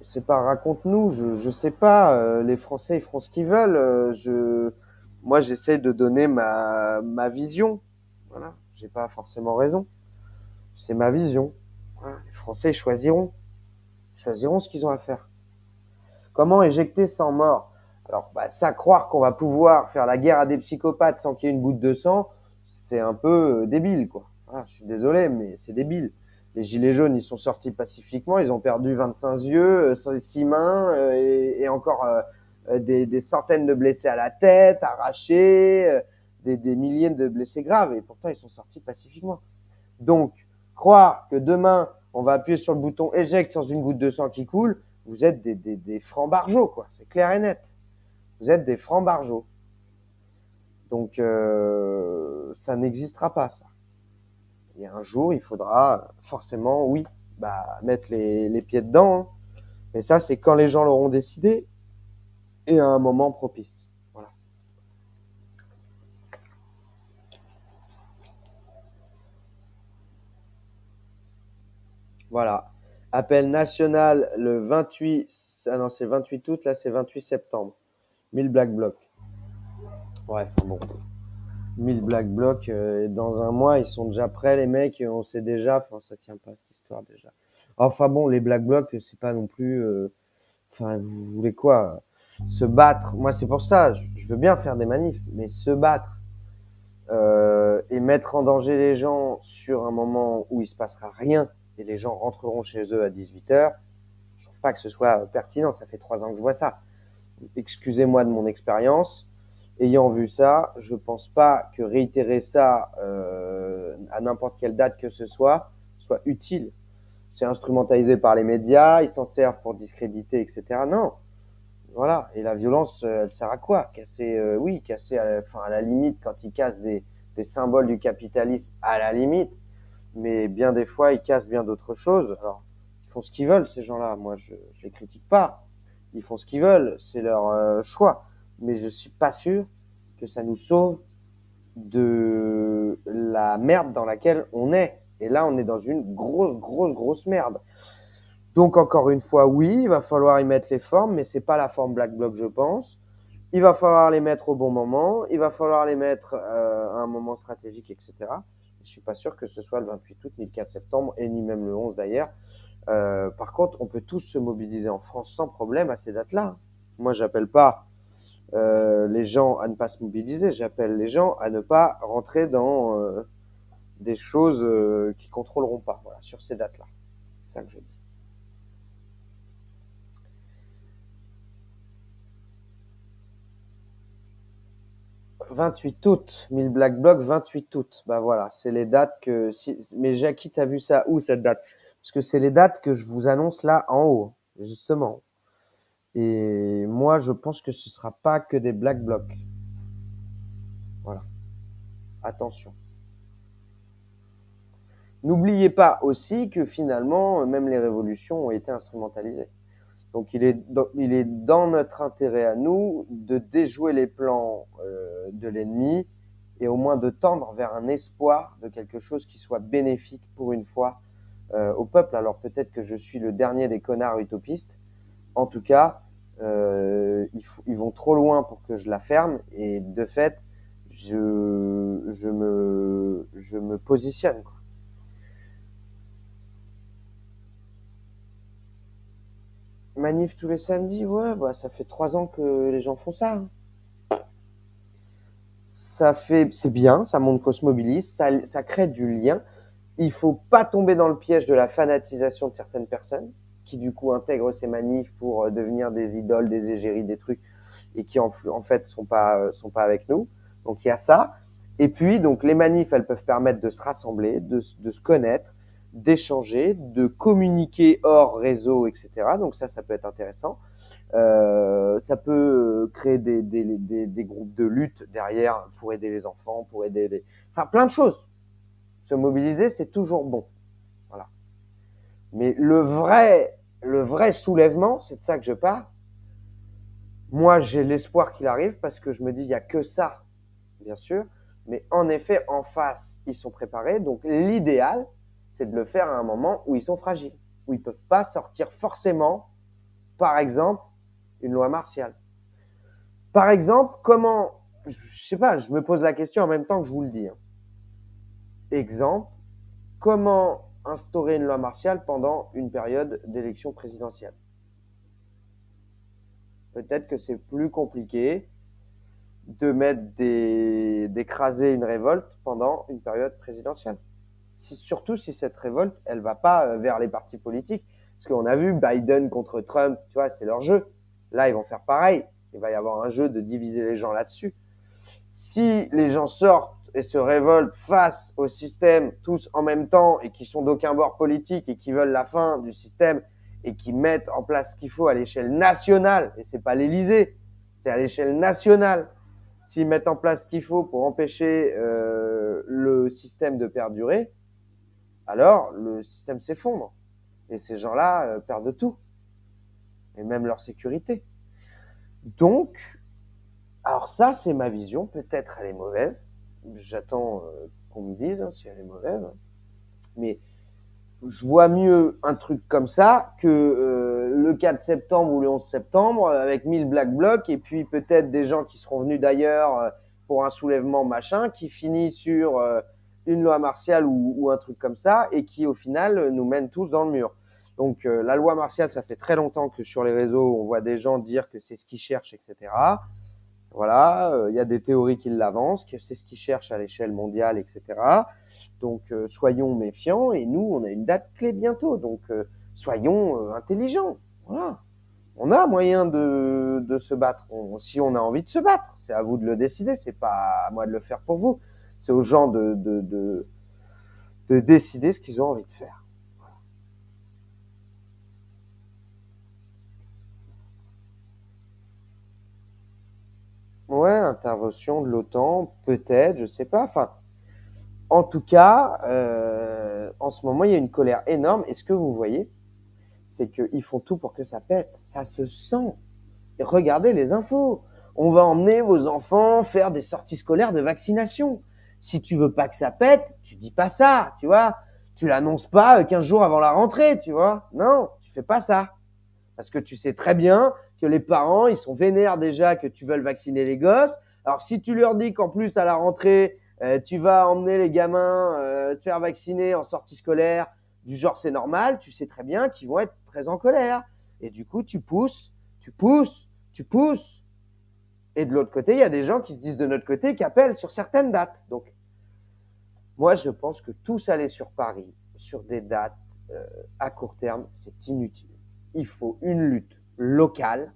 c'est pas raconte-nous, je sais pas, les Français ils feront ce qu'ils veulent. Moi j'essaie de donner ma vision. Voilà, j'ai pas forcément raison. C'est ma vision. Voilà. Les Français choisiront ce qu'ils ont à faire. Comment éjecter sans mort? Alors, ça, croire qu'on va pouvoir faire la guerre à des psychopathes sans qu'il y ait une goutte de sang, c'est un peu débile, quoi. Voilà, je suis désolé, mais c'est débile. Les gilets jaunes, ils sont sortis pacifiquement, ils ont perdu 25 yeux, 6 mains et encore des centaines de blessés à la tête, arrachés, des milliers de blessés graves, et pourtant ils sont sortis pacifiquement. Donc, croire que demain, on va appuyer sur le bouton éjecte sans une goutte de sang qui coule, vous êtes des francs barjots, quoi. C'est clair et net. Vous êtes des francs barjots. Donc, ça n'existera pas, ça. Et un jour, il faudra forcément, oui, mettre les pieds dedans. Hein. Mais ça, c'est quand les gens l'auront décidé et à un moment propice. Voilà. Voilà. Appel national le 28. Ah non, c'est 28 août, là, c'est 28 septembre. 1000 Black Blocs. Ouais, bon. 1000 Black Blocs, dans un mois, ils sont déjà prêts, les mecs, on sait déjà, enfin, ça tient pas cette histoire déjà. Enfin bon, les Black Blocs, c'est pas non plus, enfin, vous voulez quoi? Se battre, moi c'est pour ça, je veux bien faire des manifs, mais se battre et mettre en danger les gens sur un moment où il se passera rien et les gens rentreront chez eux à 18h, je trouve pas que ce soit pertinent, ça fait 3 ans que je vois ça. Excusez-moi de mon expérience. Ayant vu ça, je pense pas que réitérer ça à n'importe quelle date que ce soit utile. C'est instrumentalisé par les médias, ils s'en servent pour discréditer, etc. Non, voilà. Et la violence, elle sert à quoi? Casser, oui, casser, à la limite, quand ils cassent des symboles du capitalisme, à la limite. Mais bien des fois, ils cassent bien d'autres choses. Alors, ils font ce qu'ils veulent, ces gens-là. Moi, je les critique pas. Ils font ce qu'ils veulent, c'est leur choix. Mais je suis pas sûr que ça nous sauve de la merde dans laquelle on est. Et là, on est dans une grosse merde. Donc, encore une fois, oui, il va falloir y mettre les formes, mais c'est pas la forme Black Bloc, je pense. Il va falloir les mettre au bon moment. Il va falloir les mettre à un moment stratégique, etc. Je suis pas sûr que ce soit le 28 août, ni le 4 septembre, et ni même le 11 d'ailleurs. Par contre, on peut tous se mobiliser en France sans problème à ces dates-là. Moi, j'appelle pas les gens à ne pas se mobiliser, j'appelle les gens à ne pas rentrer dans des choses qui contrôleront pas, voilà, sur ces dates-là. C'est ça que je dis. 28 août, 1000 Black Blocs, 28 août. Bah voilà, c'est les dates que. Mais Jackie, t'as vu ça où cette date? Parce que c'est les dates que je vous annonce là en haut, justement. Et moi, je pense que ce sera pas que des Black Blocs. Voilà. Attention. N'oubliez pas aussi que finalement, même les révolutions ont été instrumentalisées. Donc il est dans notre intérêt à nous de déjouer les plans de l'ennemi et au moins de tendre vers un espoir de quelque chose qui soit bénéfique pour une fois au peuple. Alors peut-être que je suis le dernier des connards utopistes. En tout cas, ils vont trop loin pour que je la ferme. Et de fait, je me positionne, quoi. Manif tous les samedis, ouais, bah, ça fait 3 ans que les gens font ça, hein. C'est bien, ça montre qu'on se mobilise, ça crée du lien. Il faut pas tomber dans le piège de la fanatisation de certaines personnes qui du coup intègrent ces manifs pour devenir des idoles, des égéries, des trucs et qui en fait sont pas avec nous. Donc il y a ça. Et puis donc les manifs, elles peuvent permettre de se rassembler, de se connaître, d'échanger, de communiquer hors réseau, etc. Donc ça peut être intéressant. Ça peut créer des groupes de lutte derrière pour aider les enfants, pour aider enfin plein de choses. Se mobiliser, c'est toujours bon. Voilà. Mais le vrai soulèvement, c'est de ça que je parle. Moi, j'ai l'espoir qu'il arrive parce que je me dis, il n'y a que ça, bien sûr. Mais en effet, en face, ils sont préparés. Donc, l'idéal, c'est de le faire à un moment où ils sont fragiles, où ils ne peuvent pas sortir forcément, par exemple, une loi martiale. Par exemple, comment, je sais pas, je me pose la question en même temps que je vous le dis, hein. Exemple, comment instaurer une loi martiale pendant une période d'élection présidentielle? Peut-être que c'est plus compliqué de mettre d'écraser une révolte pendant une période présidentielle. Surtout si cette révolte, elle va pas vers les partis politiques. Parce qu'on a vu Biden contre Trump, tu vois, c'est leur jeu. Là, ils vont faire pareil. Il va y avoir un jeu de diviser les gens là-dessus. Si les gens sortent et se révoltent face au système tous en même temps et qui sont d'aucun bord politique et qui veulent la fin du système et qui mettent en place ce qu'il faut à l'échelle nationale, et c'est pas l'Élysée, c'est à l'échelle nationale, s'ils mettent en place ce qu'il faut pour empêcher le système de perdurer, alors le système s'effondre. Et ces gens-là perdent tout, et même leur sécurité. Donc, alors ça, c'est ma vision. Peut-être elle est mauvaise. J'attends qu'on me dise si elle est mauvaise. Mais je vois mieux un truc comme ça que le 4 septembre ou le 11 septembre avec 1000 Black Blocs et puis peut-être des gens qui seront venus d'ailleurs pour un soulèvement machin qui finit sur une loi martiale ou un truc comme ça et qui au final nous mène tous dans le mur. Donc la loi martiale, ça fait très longtemps que sur les réseaux, on voit des gens dire que c'est ce qu'ils cherchent, etc. Voilà, y a des théories qui l'avancent, que c'est ce qu'ils cherchent à l'échelle mondiale, etc. Donc soyons méfiants et nous, on a une date clé bientôt. Donc soyons intelligents. Voilà. On a moyen de se battre. Si on a envie de se battre, c'est à vous de le décider. C'est pas à moi de le faire pour vous. C'est aux gens de décider ce qu'ils ont envie de faire. Ouais, intervention de l'OTAN, peut-être, je sais pas. Enfin, en tout cas, en ce moment, il y a une colère énorme. Et ce que vous voyez, c'est qu'ils font tout pour que ça pète. Ça se sent. Et regardez les infos. On va emmener vos enfants faire des sorties scolaires de vaccination. Si tu veux pas que ça pète, tu dis pas ça, tu vois. Tu l'annonces pas 15 jours avant la rentrée, tu vois. Non, tu fais pas ça. Parce que tu sais très bien que les parents, ils sont vénères déjà que tu veuilles vacciner les gosses. Alors si tu leur dis qu'en plus à la rentrée, tu vas emmener les gamins se faire vacciner en sortie scolaire, du genre c'est normal, tu sais très bien qu'ils vont être très en colère. Et du coup, tu pousses, tu pousses, tu pousses. Et de l'autre côté, il y a des gens qui se disent de notre côté qui appellent sur certaines dates. Donc, moi, je pense que tous aller sur Paris, sur des dates à court terme, c'est inutile. Il faut une lutte locale,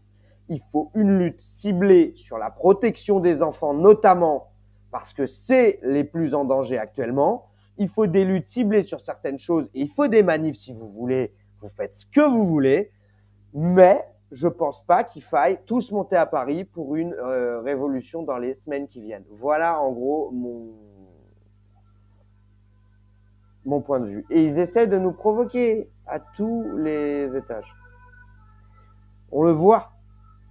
il faut une lutte ciblée sur la protection des enfants, notamment parce que c'est les plus en danger actuellement. Il faut des luttes ciblées sur certaines choses et il faut des manifs si vous voulez. Vous faites ce que vous voulez, mais je ne pense pas qu'il faille tous monter à Paris pour une révolution dans les semaines qui viennent. Voilà en gros mon point de vue. Et ils essaient de nous provoquer à tous les étages. On le voit.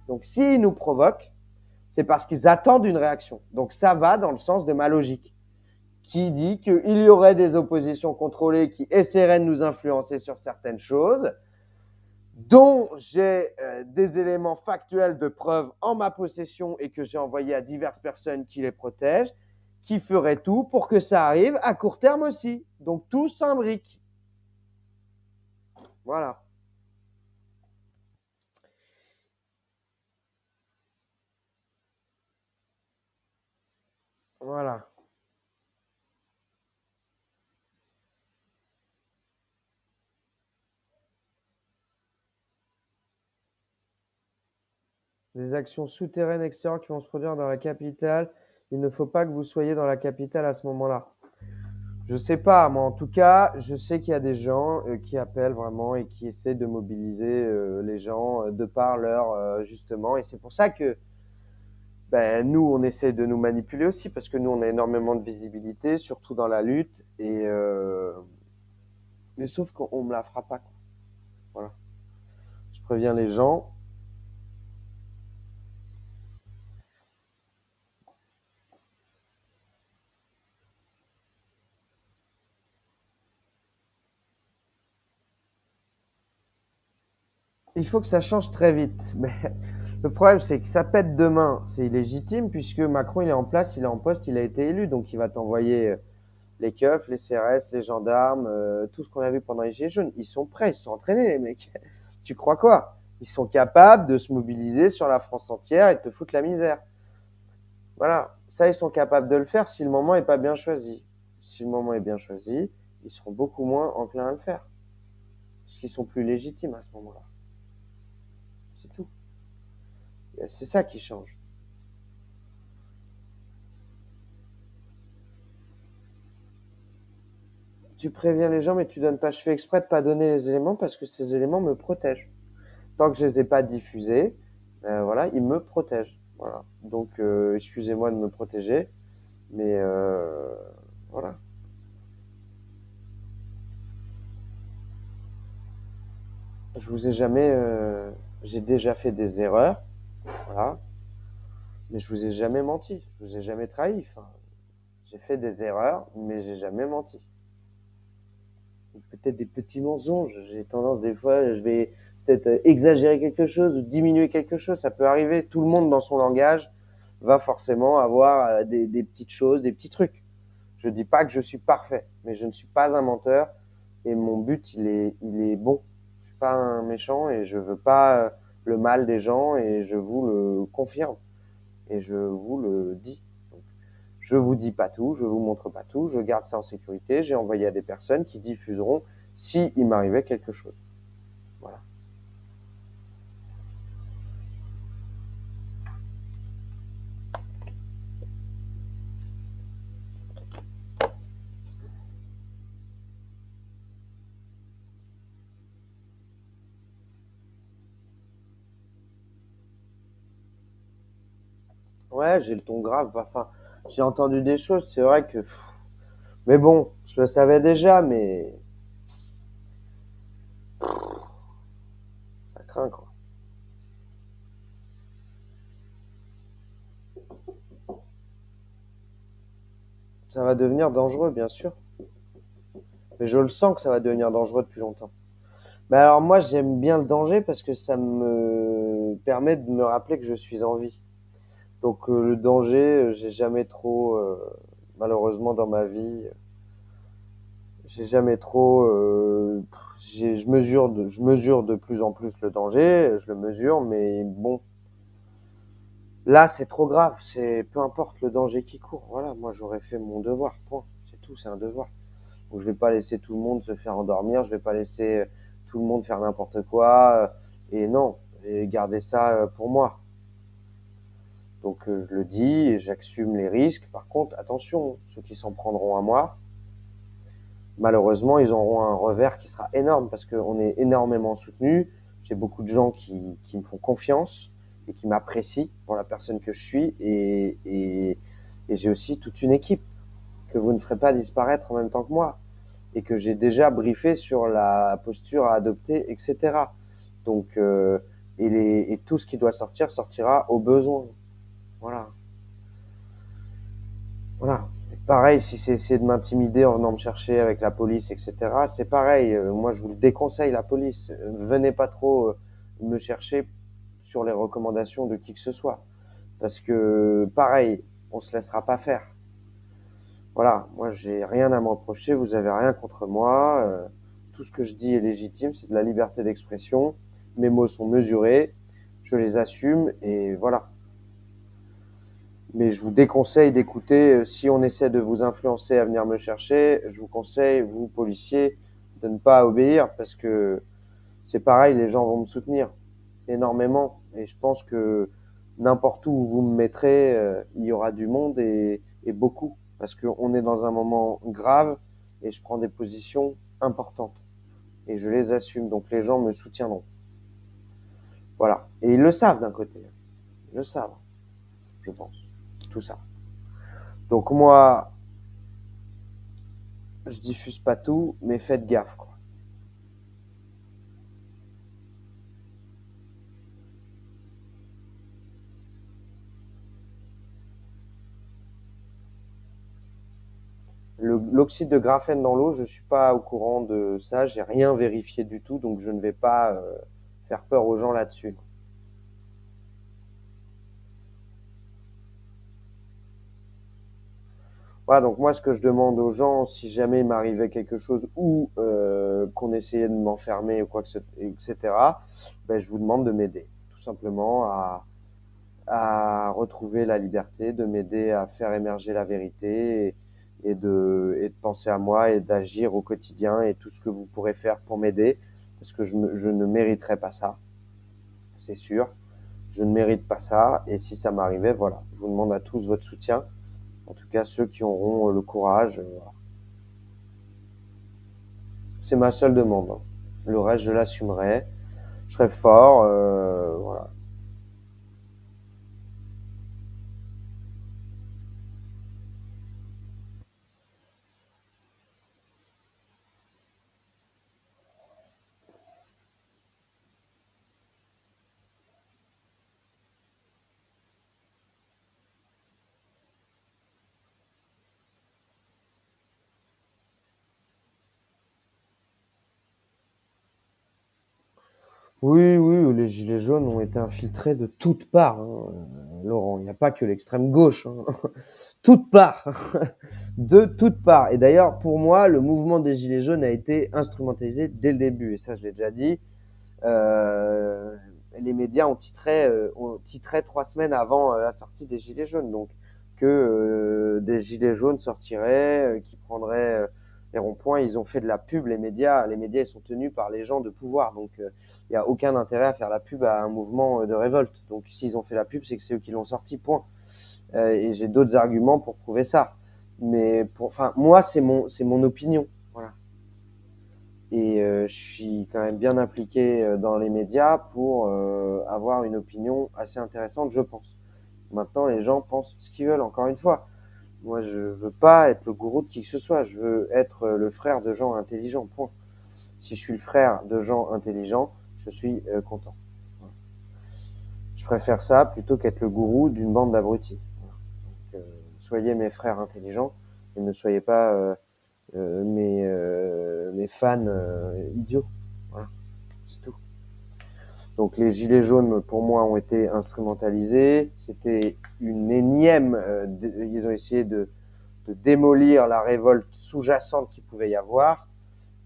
Donc s'ils nous provoquent, c'est parce qu'ils attendent une réaction. Donc ça va dans le sens de ma logique. qui dit qu'il y aurait des oppositions contrôlées qui essaieraient de nous influencer sur certaines choses, dont j'ai des éléments factuels de preuve en ma possession et que j'ai envoyés à diverses personnes qui les protègent, qui feraient tout pour que ça arrive à court terme aussi. Donc tout s'imbrique. Voilà. Voilà. Des actions souterraines extérieures qui vont se produire dans la capitale. Il ne faut pas que vous soyez dans la capitale à ce moment-là. Je sais pas, moi en tout cas, je sais qu'il y a des gens qui appellent vraiment et qui essaient de mobiliser les gens de par leur justement. Et c'est pour ça que nous, on essaie de nous manipuler aussi parce que nous, on a énormément de visibilité, surtout dans la lutte. Mais sauf qu'on me la fera pas, quoi. Voilà. Je préviens les gens. Il faut que ça change très vite. Mais le problème, c'est que ça pète demain. C'est illégitime puisque Macron, il est en place, il est en poste, il a été élu. Donc, il va t'envoyer les keufs, les CRS, les gendarmes, tout ce qu'on a vu pendant les Gilets jaunes. Ils sont prêts, ils sont entraînés, les mecs. Tu crois quoi? Ils sont capables de se mobiliser sur la France entière et de te foutre la misère. Voilà. Ça, ils sont capables de le faire si le moment n'est pas bien choisi. Si le moment est bien choisi, ils seront beaucoup moins enclins à le faire. Parce qu'ils sont plus légitimes à ce moment-là. C'est tout. C'est ça qui change. Tu préviens les gens, mais tu donnes pas. Je fais exprès de pas donner les éléments parce que ces éléments me protègent. Tant que je les ai pas diffusés, voilà, ils me protègent. Voilà. Donc, excusez-moi de me protéger, mais voilà. Je vous ai jamais. J'ai déjà fait des erreurs, voilà, mais je vous ai jamais menti. Je vous ai jamais trahi. Enfin, j'ai fait des erreurs, mais j'ai jamais menti. Peut-être des petits mensonges. J'ai tendance des fois, je vais peut-être exagérer quelque chose ou diminuer quelque chose. Ça peut arriver. Tout le monde dans son langage va forcément avoir des petites choses, des petits trucs. Je dis pas que je suis parfait, mais je ne suis pas un menteur et mon but il est bon. Je suis pas un méchant et je veux pas le mal des gens et je vous le confirme et je vous le dis. Donc, je vous dis pas tout, je vous montre pas tout, je garde ça en sécurité. J'ai envoyé à des personnes qui diffuseront si il m'arrivait quelque chose. Voilà. Ouais, j'ai le ton grave. Enfin, j'ai entendu des choses. C'est vrai que, mais bon, je le savais déjà, mais ça craint quoi. Ça va devenir dangereux, bien sûr. Mais je le sens que ça va devenir dangereux depuis longtemps. Mais alors moi, j'aime bien le danger parce que ça me permet de me rappeler que je suis en vie. Donc le danger, j'ai jamais trop, malheureusement dans ma vie, j'ai jamais trop. Je mesure de plus en plus le danger, je le mesure, mais bon, là c'est trop grave. C'est peu importe le danger qui court. Voilà, moi j'aurais fait mon devoir. Point. C'est tout, c'est un devoir. Donc je vais pas laisser tout le monde se faire endormir, je vais pas laisser tout le monde faire n'importe quoi. Et non, j'ai gardé ça pour moi. Donc je le dis et j'assume les risques. Par contre, attention, ceux qui s'en prendront à moi, malheureusement, ils auront un revers qui sera énorme parce qu'on est énormément soutenu. J'ai beaucoup de gens qui me font confiance et qui m'apprécient pour la personne que je suis. Et j'ai aussi toute une équipe que vous ne ferez pas disparaître en même temps que moi et que j'ai déjà briefé sur la posture à adopter, etc. Donc, et tout ce qui doit sortir sortira au besoin. Voilà. Voilà. pareil, si c'est essayer de m'intimider en venant me chercher avec la police, etc., c'est pareil. Moi, je vous le déconseille, la police. Venez pas trop me chercher sur les recommandations de qui que ce soit. Parce que, pareil, on se laissera pas faire. Voilà, moi, j'ai rien à me reprocher, vous avez rien contre moi. Tout ce que je dis est légitime, c'est de la liberté d'expression. Mes mots sont mesurés, je les assume, et voilà. Mais je vous déconseille d'écouter, si on essaie de vous influencer à venir me chercher, je vous conseille, vous, policiers, de ne pas obéir parce que c'est pareil, les gens vont me soutenir énormément. Et je pense que n'importe où vous me mettrez, il y aura du monde et beaucoup. Parce qu'on est dans un moment grave et je prends des positions importantes. Et je les assume. Donc les gens me soutiendront. Voilà. Et ils le savent d'un côté. Ils le savent, je pense. Tout ça. Donc moi, je diffuse pas tout, mais faites gaffe, quoi. L'oxyde de graphène dans l'eau, je suis pas au courant de ça, j'ai rien vérifié du tout, donc je ne vais pas faire peur aux gens là-dessus. Voilà, donc moi, ce que je demande aux gens, si jamais il m'arrivait quelque chose ou qu'on essayait de m'enfermer ou quoi que ce, etc., ben, je vous demande de m'aider, tout simplement à retrouver la liberté, de m'aider à faire émerger la vérité et de penser à moi et d'agir au quotidien et tout ce que vous pourrez faire pour m'aider, parce que je ne mériterai pas ça, c'est sûr. Je ne mérite pas ça, et si ça m'arrivait, voilà, je vous demande à tous votre soutien, en tout cas ceux qui auront le courage. Voilà. C'est ma seule demande, hein. Le reste, je l'assumerai. Je serai fort, voilà. Oui, oui, les gilets jaunes ont été infiltrés de toutes parts, hein, Laurent. Il n'y a pas que l'extrême gauche, hein. Toutes parts, de toutes parts. Et d'ailleurs, pour moi, le mouvement des gilets jaunes a été instrumentalisé dès le début. Et ça, je l'ai déjà dit. Euh, les médias ont titré 3 semaines avant la sortie des gilets jaunes, donc que des gilets jaunes sortiraient, qui prendraient les ronds-points. Ils ont fait de la pub, les médias. Les médias ils sont tenus par les gens de pouvoir, donc il n'y a aucun intérêt à faire la pub à un mouvement de révolte. Donc s'ils ont fait la pub, c'est que c'est eux qui l'ont sorti, point. Et j'ai d'autres arguments pour prouver ça. Mais enfin, moi, c'est mon opinion. Voilà. Et je suis quand même bien impliqué dans les médias pour avoir une opinion assez intéressante, je pense. Maintenant, les gens pensent ce qu'ils veulent, encore une fois. Moi, je veux pas être le gourou de qui que ce soit. Je veux être le frère de gens intelligents, point. Si je suis le frère de gens intelligents, je suis content. Je préfère ça plutôt qu'être le gourou d'une bande d'abrutis. Donc, soyez mes frères intelligents et ne soyez pas mes fans idiots. Voilà, c'est tout. Donc les gilets jaunes, pour moi, ont été instrumentalisés. C'était une énième. Ils ont essayé de démolir la révolte sous-jacente qu'il pouvait y avoir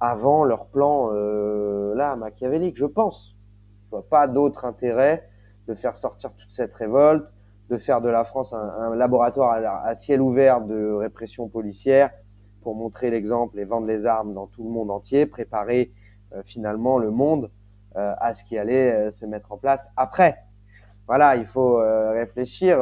avant leur plan là machiavélique, je pense. Je vois pas d'autre intérêt de faire sortir toute cette révolte, de faire de la France un laboratoire à ciel ouvert de répression policière pour montrer l'exemple et vendre les armes dans tout le monde entier, préparer finalement le monde à ce qui allait se mettre en place après. Voilà, il faut réfléchir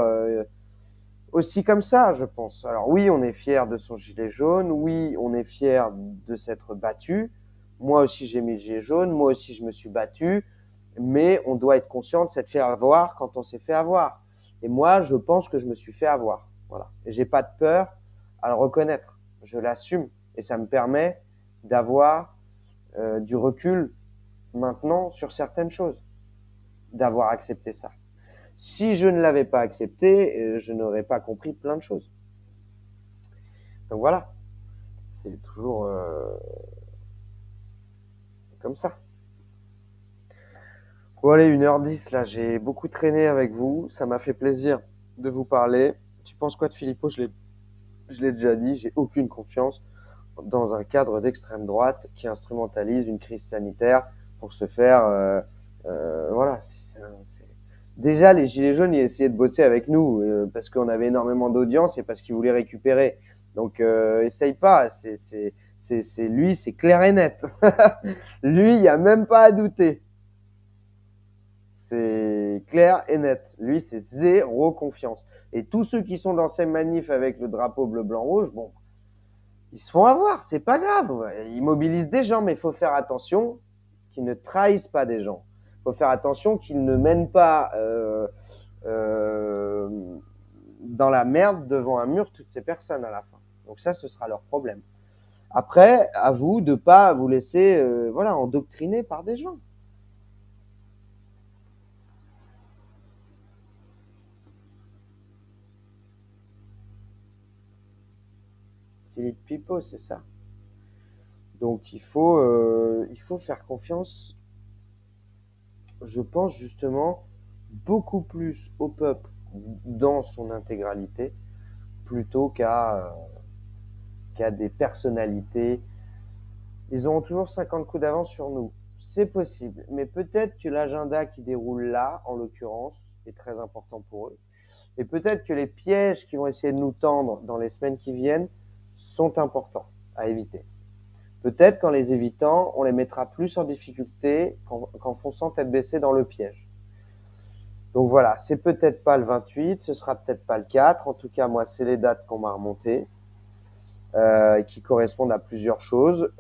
aussi comme ça, je pense. Alors oui, on est fier de son gilet jaune, oui, on est fier de s'être battu. Moi aussi, j'ai mis le gilet jaune, moi aussi, je me suis battu, mais on doit être conscient de s'être fait avoir quand on s'est fait avoir. Et moi, je pense que je me suis fait avoir. Voilà. Et j'ai pas de peur à le reconnaître. Je l'assume et ça me permet d'avoir du recul maintenant sur certaines choses, d'avoir accepté ça. Si je ne l'avais pas accepté, je n'aurais pas compris plein de choses. Donc voilà, c'est toujours comme ça. Bon allez, 1h10 là, j'ai beaucoup traîné avec vous, ça m'a fait plaisir de vous parler. Tu penses quoi de Philippot? Je l'ai déjà dit, j'ai aucune confiance dans un cadre d'extrême droite qui instrumentalise une crise sanitaire pour se faire... voilà, déjà, les Gilets jaunes, ils essayaient de bosser avec nous parce qu'on avait énormément d'audience et parce qu'ils voulaient récupérer. Donc, essaye pas, c'est lui, c'est clair et net. Lui, il n'y a même pas à douter. C'est clair et net. Lui, c'est zéro confiance. Et tous ceux qui sont dans ces manifs avec le drapeau bleu, blanc, rouge, bon, ils se font avoir, c'est pas grave. Ils mobilisent des gens, mais il faut faire attention qu'ils ne trahissent pas des gens. Il faut faire attention qu'ils ne mènent pas euh, dans la merde devant un mur toutes ces personnes à la fin. Donc ça, ce sera leur problème. Après, à vous de pas vous laisser voilà, endoctriner par des gens. Philippe Pipo, c'est ça. Donc il faut faire confiance, je pense justement, beaucoup plus au peuple dans son intégralité plutôt qu'à des personnalités. Ils auront toujours 50 coups d'avance sur nous. C'est possible, mais peut-être que l'agenda qui déroule là, en l'occurrence, est très important pour eux. Et peut-être que les pièges qui vont essayer de nous tendre dans les semaines qui viennent sont importants à éviter. Peut-être qu'en les évitant, on les mettra plus en difficulté qu'en fonçant tête baissée dans le piège. Donc voilà, c'est peut-être pas le 28, ce sera peut-être pas le 4. En tout cas, moi, c'est les dates qu'on m'a remontées, qui correspondent à plusieurs choses.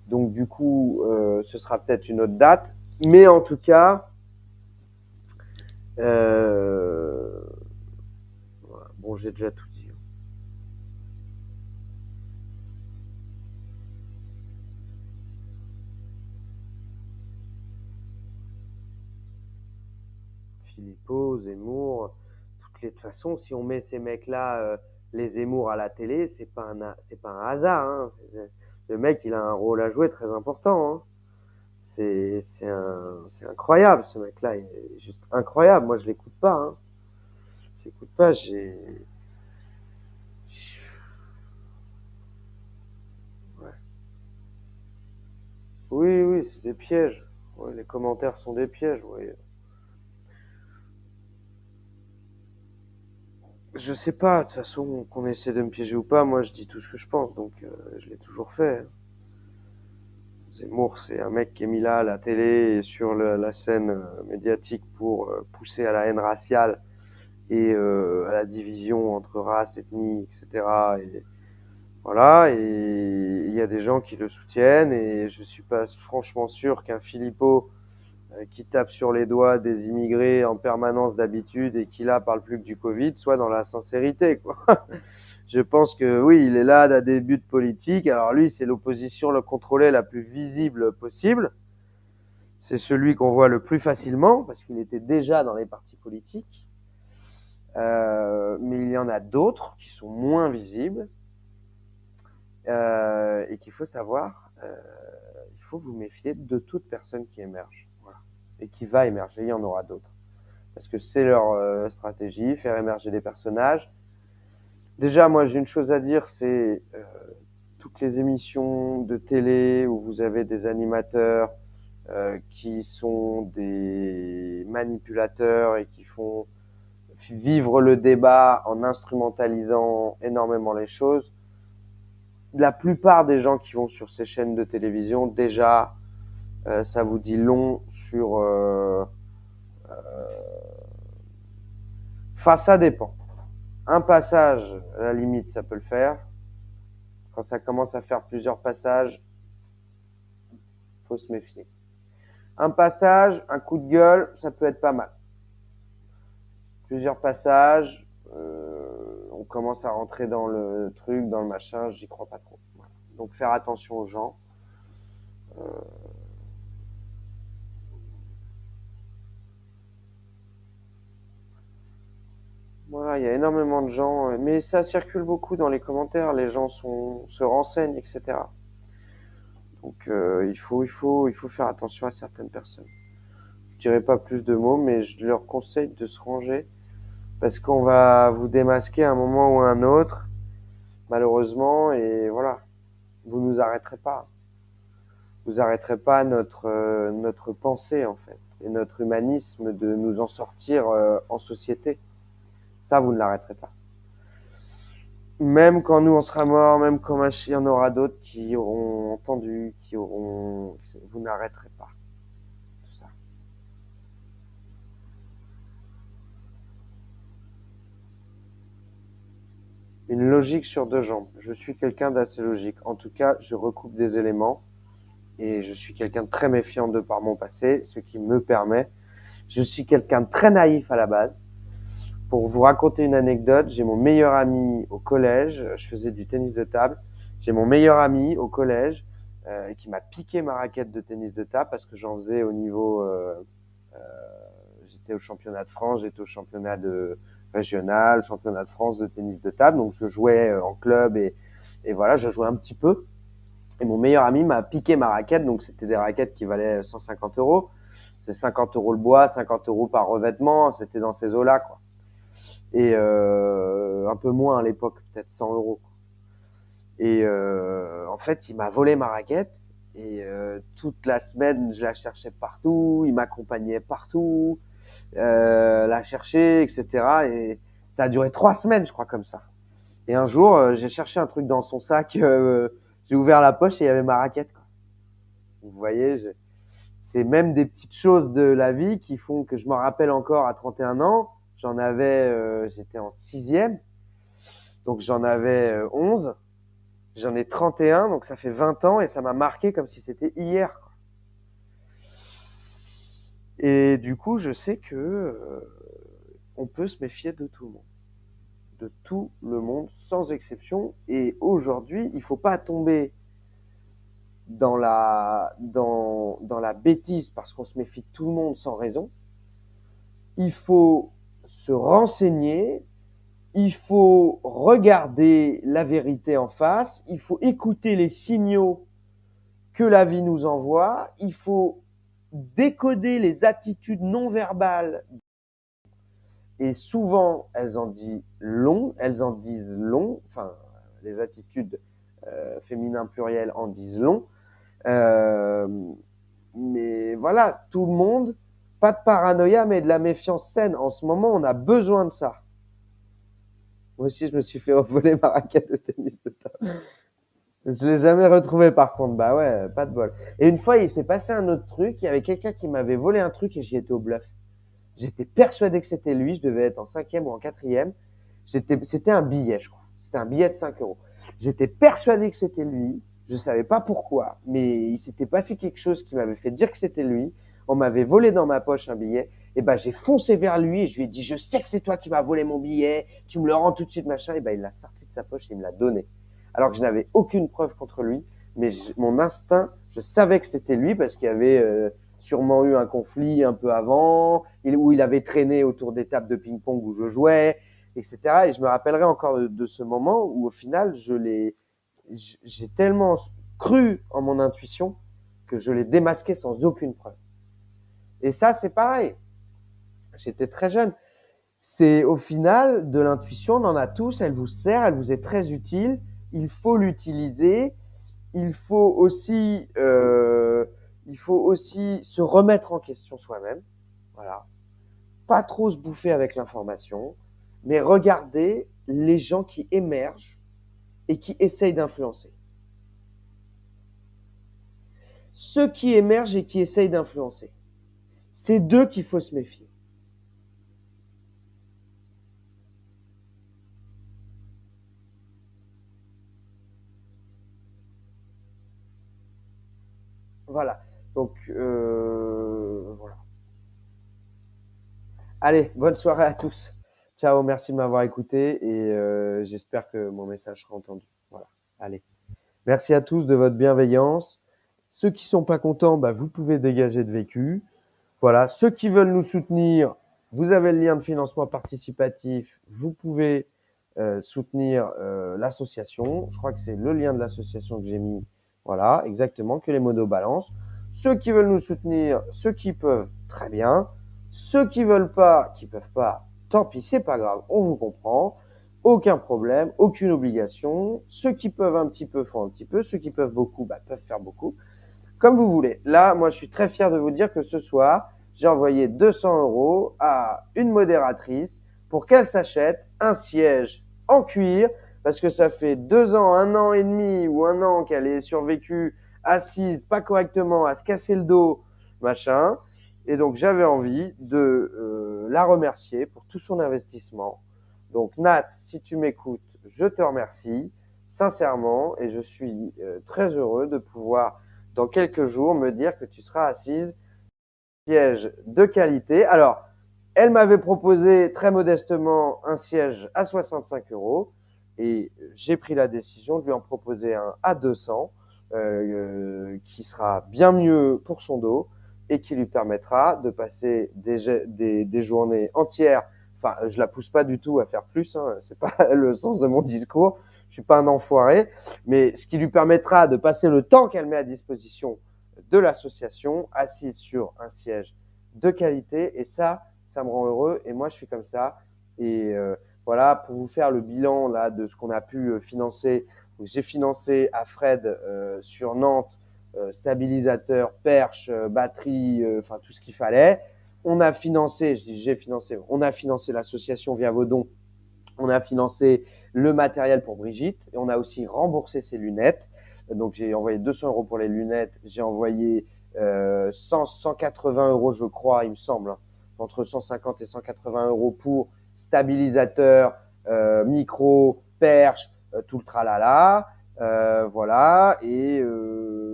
Donc du coup, ce sera peut-être une autre date. Mais en tout cas, voilà. Bon, j'ai déjà tout dit. Philippot, Zemmour, de toute façon, si on met ces mecs-là, les Zemmour à la télé, c'est pas un hasard. Hein. Le mec, il a un rôle à jouer très important. Hein. C'est incroyable, ce mec-là. Il est juste incroyable. Moi, je l'écoute pas. Hein. Je l'écoute pas. Ouais. Oui, oui, c'est des pièges. Ouais, les commentaires sont des pièges. Oui. Je sais pas. De toute façon, qu'on essaie de me piéger ou pas, moi, je dis tout ce que je pense. Donc, je l'ai toujours fait. Hein. Zemmour, c'est un mec qui est mis là à la télé et sur la scène médiatique pour pousser à la haine raciale et à la division entre races, ethnies, etc. Et voilà, et il y a des gens qui le soutiennent et je suis pas franchement sûr qu'un Philippot qui tape sur les doigts des immigrés en permanence d'habitude et qui là parle plus que du Covid soit dans la sincérité, quoi. Je pense que oui, il est là à des buts politiques. Alors lui, c'est l'opposition le contrôlée la plus visible possible. C'est celui qu'on voit le plus facilement parce qu'il était déjà dans les partis politiques. Mais il y en a d'autres qui sont moins visibles et qu'il faut savoir, il faut vous méfier de toute personne qui émerge. Voilà. Et qui va émerger, il y en aura d'autres. Parce que c'est leur stratégie, faire émerger des personnages. Déjà, moi, j'ai une chose à dire, c'est toutes les émissions de télé où vous avez des animateurs qui sont des manipulateurs et qui font vivre le débat en instrumentalisant énormément les choses. La plupart des gens qui vont sur ces chaînes de télévision, déjà, ça vous dit long sur... Enfin, ça dépend. Un passage, à la limite, ça peut le faire. Quand ça commence à faire plusieurs passages, faut se méfier. Un passage, un coup de gueule, ça peut être pas mal. Plusieurs passages, on commence à rentrer dans le truc, dans le machin, j'y crois pas trop. Voilà. Donc faire attention aux gens. Euh, Voilà, il y a énormément de gens, mais ça circule beaucoup dans les commentaires, les gens se renseignent, etc. Donc il faut faire attention à certaines personnes. Je dirais pas plus de mots, mais je leur conseille de se ranger parce qu'on va vous démasquer à un moment ou à un autre, malheureusement, et voilà, vous nous arrêterez pas. Vous arrêterez pas notre pensée en fait et notre humanisme de nous en sortir en société. Ça, vous ne l'arrêterez pas. Même quand nous on sera morts, même quand il y en aura d'autres qui auront entendu, vous n'arrêterez pas tout ça. Une logique sur deux jambes. Je suis quelqu'un d'assez logique. En tout cas, je recoupe des éléments et je suis quelqu'un de très méfiant de par mon passé, ce qui me permet. Je suis quelqu'un de très naïf à la base. Pour vous raconter une anecdote, j'ai mon meilleur ami au collège, je faisais du tennis de table, j'ai mon meilleur ami au collège qui m'a piqué ma raquette de tennis de table parce que j'en faisais au niveau, euh, j'étais au championnat de France, j'étais au championnat de régional, championnat de France de tennis de table, donc je jouais en club et voilà, je jouais un petit peu. Et mon meilleur ami m'a piqué ma raquette, donc c'était des raquettes qui valaient 150 euros. C'est 50 euros le bois, 50 euros par revêtement, c'était dans ces eaux-là, quoi. Et un peu moins à l'époque, peut-être 100 euros. Et en fait, il m'a volé ma raquette. Et toute la semaine, je la cherchais partout. Il m'accompagnait partout, la chercher, etc. Et ça a duré 3 semaines, je crois, comme ça. Et un jour, j'ai cherché un truc dans son sac. J'ai ouvert la poche et il y avait ma raquette, quoi. Vous voyez, c'est même des petites choses de la vie qui font que je m'en rappelle encore à 31 ans. J'étais en sixième. Donc j'en avais 11, j'en ai 31, donc ça fait 20 ans et ça m'a marqué comme si c'était hier. Et du coup, je sais que on peut se méfier de tout le monde, de tout le monde sans exception. Et aujourd'hui, il ne faut pas tomber dans la bêtise parce qu'on se méfie de tout le monde sans raison. Il faut se renseigner, il faut regarder la vérité en face, il faut écouter les signaux que la vie nous envoie, il faut décoder les attitudes non verbales et souvent elles en disent long, enfin les attitudes féminin pluriel en disent long, euh, mais voilà, tout le monde, pas de paranoïa mais de la méfiance saine. En ce moment, on a besoin de ça. Moi aussi, je me suis fait voler ma raquette de tennis de table. Je l'ai jamais retrouvé par contre. Bah ouais, pas de bol. Et une fois, il s'est passé un autre truc. Il y avait quelqu'un qui m'avait volé un truc et j'y étais au bluff. J'étais persuadé que c'était lui. Je devais être en cinquième ou en quatrième. C'était un billet, je crois. C'était un billet de 5 euros. J'étais persuadé que c'était lui. Je savais pas pourquoi, mais il s'était passé quelque chose qui m'avait fait dire que c'était lui. On m'avait volé dans ma poche un billet. Et ben, j'ai foncé vers lui et je lui ai dit, je sais que c'est toi qui m'as volé mon billet. Tu me le rends tout de suite, machin. Et ben, il l'a sorti de sa poche et il me l'a donné. Alors que je n'avais aucune preuve contre lui, mais mon instinct, je savais que c'était lui parce qu'il y avait sûrement eu un conflit un peu avant, où il avait traîné autour des tables de ping-pong où je jouais, etc. Et je me rappellerai encore de ce moment où au final, j'ai tellement cru en mon intuition que je l'ai démasqué sans aucune preuve. Et ça, c'est pareil. J'étais très jeune. C'est au final de l'intuition, on en a tous, elle vous sert, elle vous est très utile, il faut l'utiliser, il faut aussi, se remettre en question soi-même, voilà, pas trop se bouffer avec l'information, mais regarder les gens qui émergent et qui essayent d'influencer. Ceux qui émergent et qui essayent d'influencer, c'est d'eux qu'il faut se méfier. Voilà. Donc, voilà. Allez, bonne soirée à tous. Ciao, merci de m'avoir écouté et j'espère que mon message sera entendu. Voilà. Allez. Merci à tous de votre bienveillance. Ceux qui sont pas contents, bah, vous pouvez dégager de vécu. Voilà. Ceux qui veulent nous soutenir, Vous avez le lien de financement participatif. Vous pouvez soutenir l'association. Je crois que c'est le lien de l'association que j'ai mis. Voilà, exactement, que les modos balancent. Ceux qui veulent nous soutenir, ceux qui peuvent, très bien. Ceux qui veulent pas, qui peuvent pas, tant pis, c'est pas grave, on vous comprend. Aucun problème, aucune obligation. Ceux qui peuvent un petit peu font un petit peu. Ceux qui peuvent beaucoup, peuvent faire beaucoup. Comme vous voulez. Là, moi, je suis très fier de vous dire que ce soir, j'ai envoyé 200 € à une modératrice pour qu'elle s'achète un siège en cuir, parce que ça fait 2 ans, 1 an et demi ou 1 an qu'elle est survécue assise, pas correctement, à se casser le dos, machin. Et donc, j'avais envie de la remercier pour tout son investissement. Donc, Nat, si tu m'écoutes, je te remercie sincèrement et je suis très heureux de pouvoir dans quelques jours me dire que tu seras assise siège de qualité. Alors, elle m'avait proposé très modestement un siège à 65 € et j'ai pris la décision de lui en proposer un à 200 qui sera bien mieux pour son dos et qui lui permettra de passer des journées entières. Enfin, je la pousse pas du tout à faire plus, hein, c'est pas le sens de mon discours. Je suis pas un enfoiré, mais ce qui lui permettra de passer le temps qu'elle met à disposition de l'association assise sur un siège de qualité. Et ça me rend heureux. Et moi, je suis comme ça. Et voilà, pour vous faire le bilan là de ce qu'on a pu financer. J'ai financé à Fred sur Nantes stabilisateur, perche, batterie, enfin tout ce qu'il fallait. On a financé, je dis j'ai financé, on a financé l'association via vos dons. On a financé le matériel pour Brigitte et on a aussi remboursé ses lunettes. Donc j'ai envoyé 200 € pour les lunettes, j'ai envoyé 180 € je crois, il me semble, entre 150 et 180 € pour stabilisateur, micro, perche, tout le tralala. Voilà. Et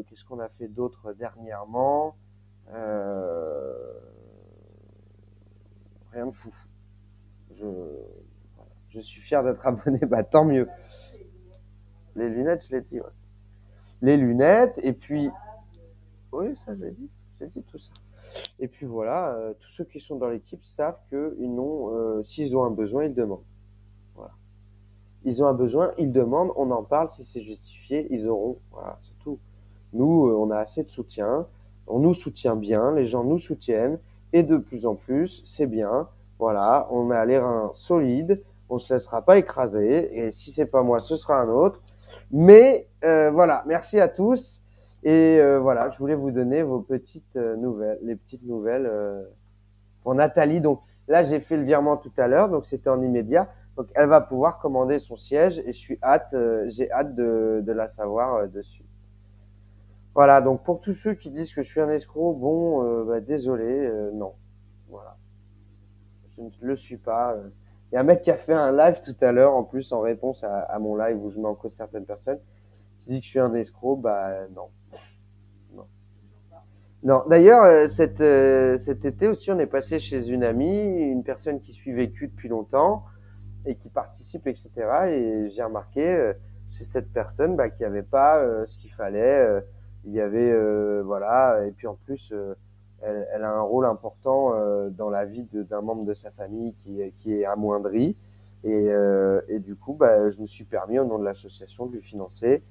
qu'est-ce qu'on a fait d'autre dernièrement? Rien de fou. Je, je suis fier d'être abonné, tant mieux. Les lunettes, je l'ai dit, ouais. Les lunettes, et puis, oui, ça j'ai dit tout ça. Et puis voilà, tous ceux qui sont dans l'équipe savent qu'ils n'ont, s'ils ont un besoin, ils demandent. Voilà. Ils ont un besoin, ils demandent, on en parle, si c'est justifié, ils auront. Voilà, c'est tout. Nous, on a assez de soutien, on nous soutient bien, les gens nous soutiennent, et de plus en plus, c'est bien. Voilà, on a les reins solides, on se laissera pas écraser, et si c'est pas moi, ce sera un autre. Mais voilà, merci à tous. Et voilà, je voulais vous donner vos petites nouvelles, les petites nouvelles pour Nathalie. Donc là, j'ai fait le virement tout à l'heure, donc c'était en immédiat. Donc elle va pouvoir commander son siège et j'ai hâte de la savoir dessus. Voilà, donc pour tous ceux qui disent que je suis un escroc, bon, désolé, non. Voilà, je ne le suis pas. Il y a un mec qui a fait un live tout à l'heure, en plus en réponse à mon live où je mets en cause certaines personnes, qui dit que je suis un escroc, non. Non. Non. D'ailleurs, cet été aussi, on est passé chez une amie, une personne qui suit Vécu depuis longtemps et qui participe, etc. Et j'ai remarqué chez cette personne qu'il n'y avait pas ce qu'il fallait. Il y avait, voilà, et puis en plus, elle a un rôle important dans la vie d'un membre de sa famille qui est amoindri. Et du coup, je me suis permis, au nom de l'association, de lui financer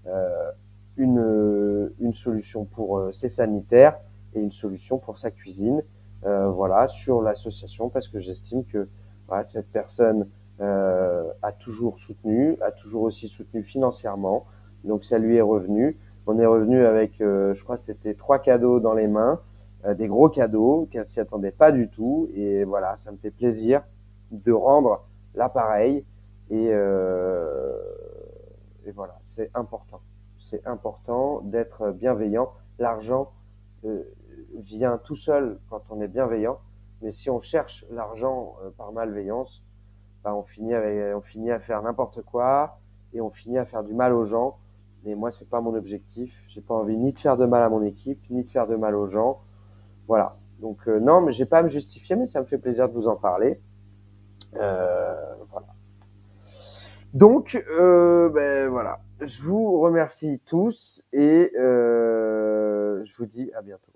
euh, une solution pour ses sanitaires et une solution pour sa cuisine. Voilà, sur l'association, parce que j'estime que voilà, cette personne a toujours aussi soutenu financièrement. Donc ça lui est revenu. On est revenu avec, je crois que c'était 3 cadeaux dans les mains, des gros cadeaux qu'elle s'y attendait pas du tout. Et voilà, ça me fait plaisir de rendre l'appareil. Et voilà, c'est important. C'est important d'être bienveillant. L'argent euh, vient tout seul quand on est bienveillant, mais si on cherche l'argent par malveillance, on finit à faire n'importe quoi et on finit à faire du mal aux gens. Mais moi, c'est pas mon objectif. J'ai pas envie ni de faire de mal à mon équipe, ni de faire de mal aux gens. Voilà. Donc non, mais j'ai pas à me justifier, mais ça me fait plaisir de vous en parler. Voilà. Donc, voilà. Je vous remercie tous et je vous dis à bientôt.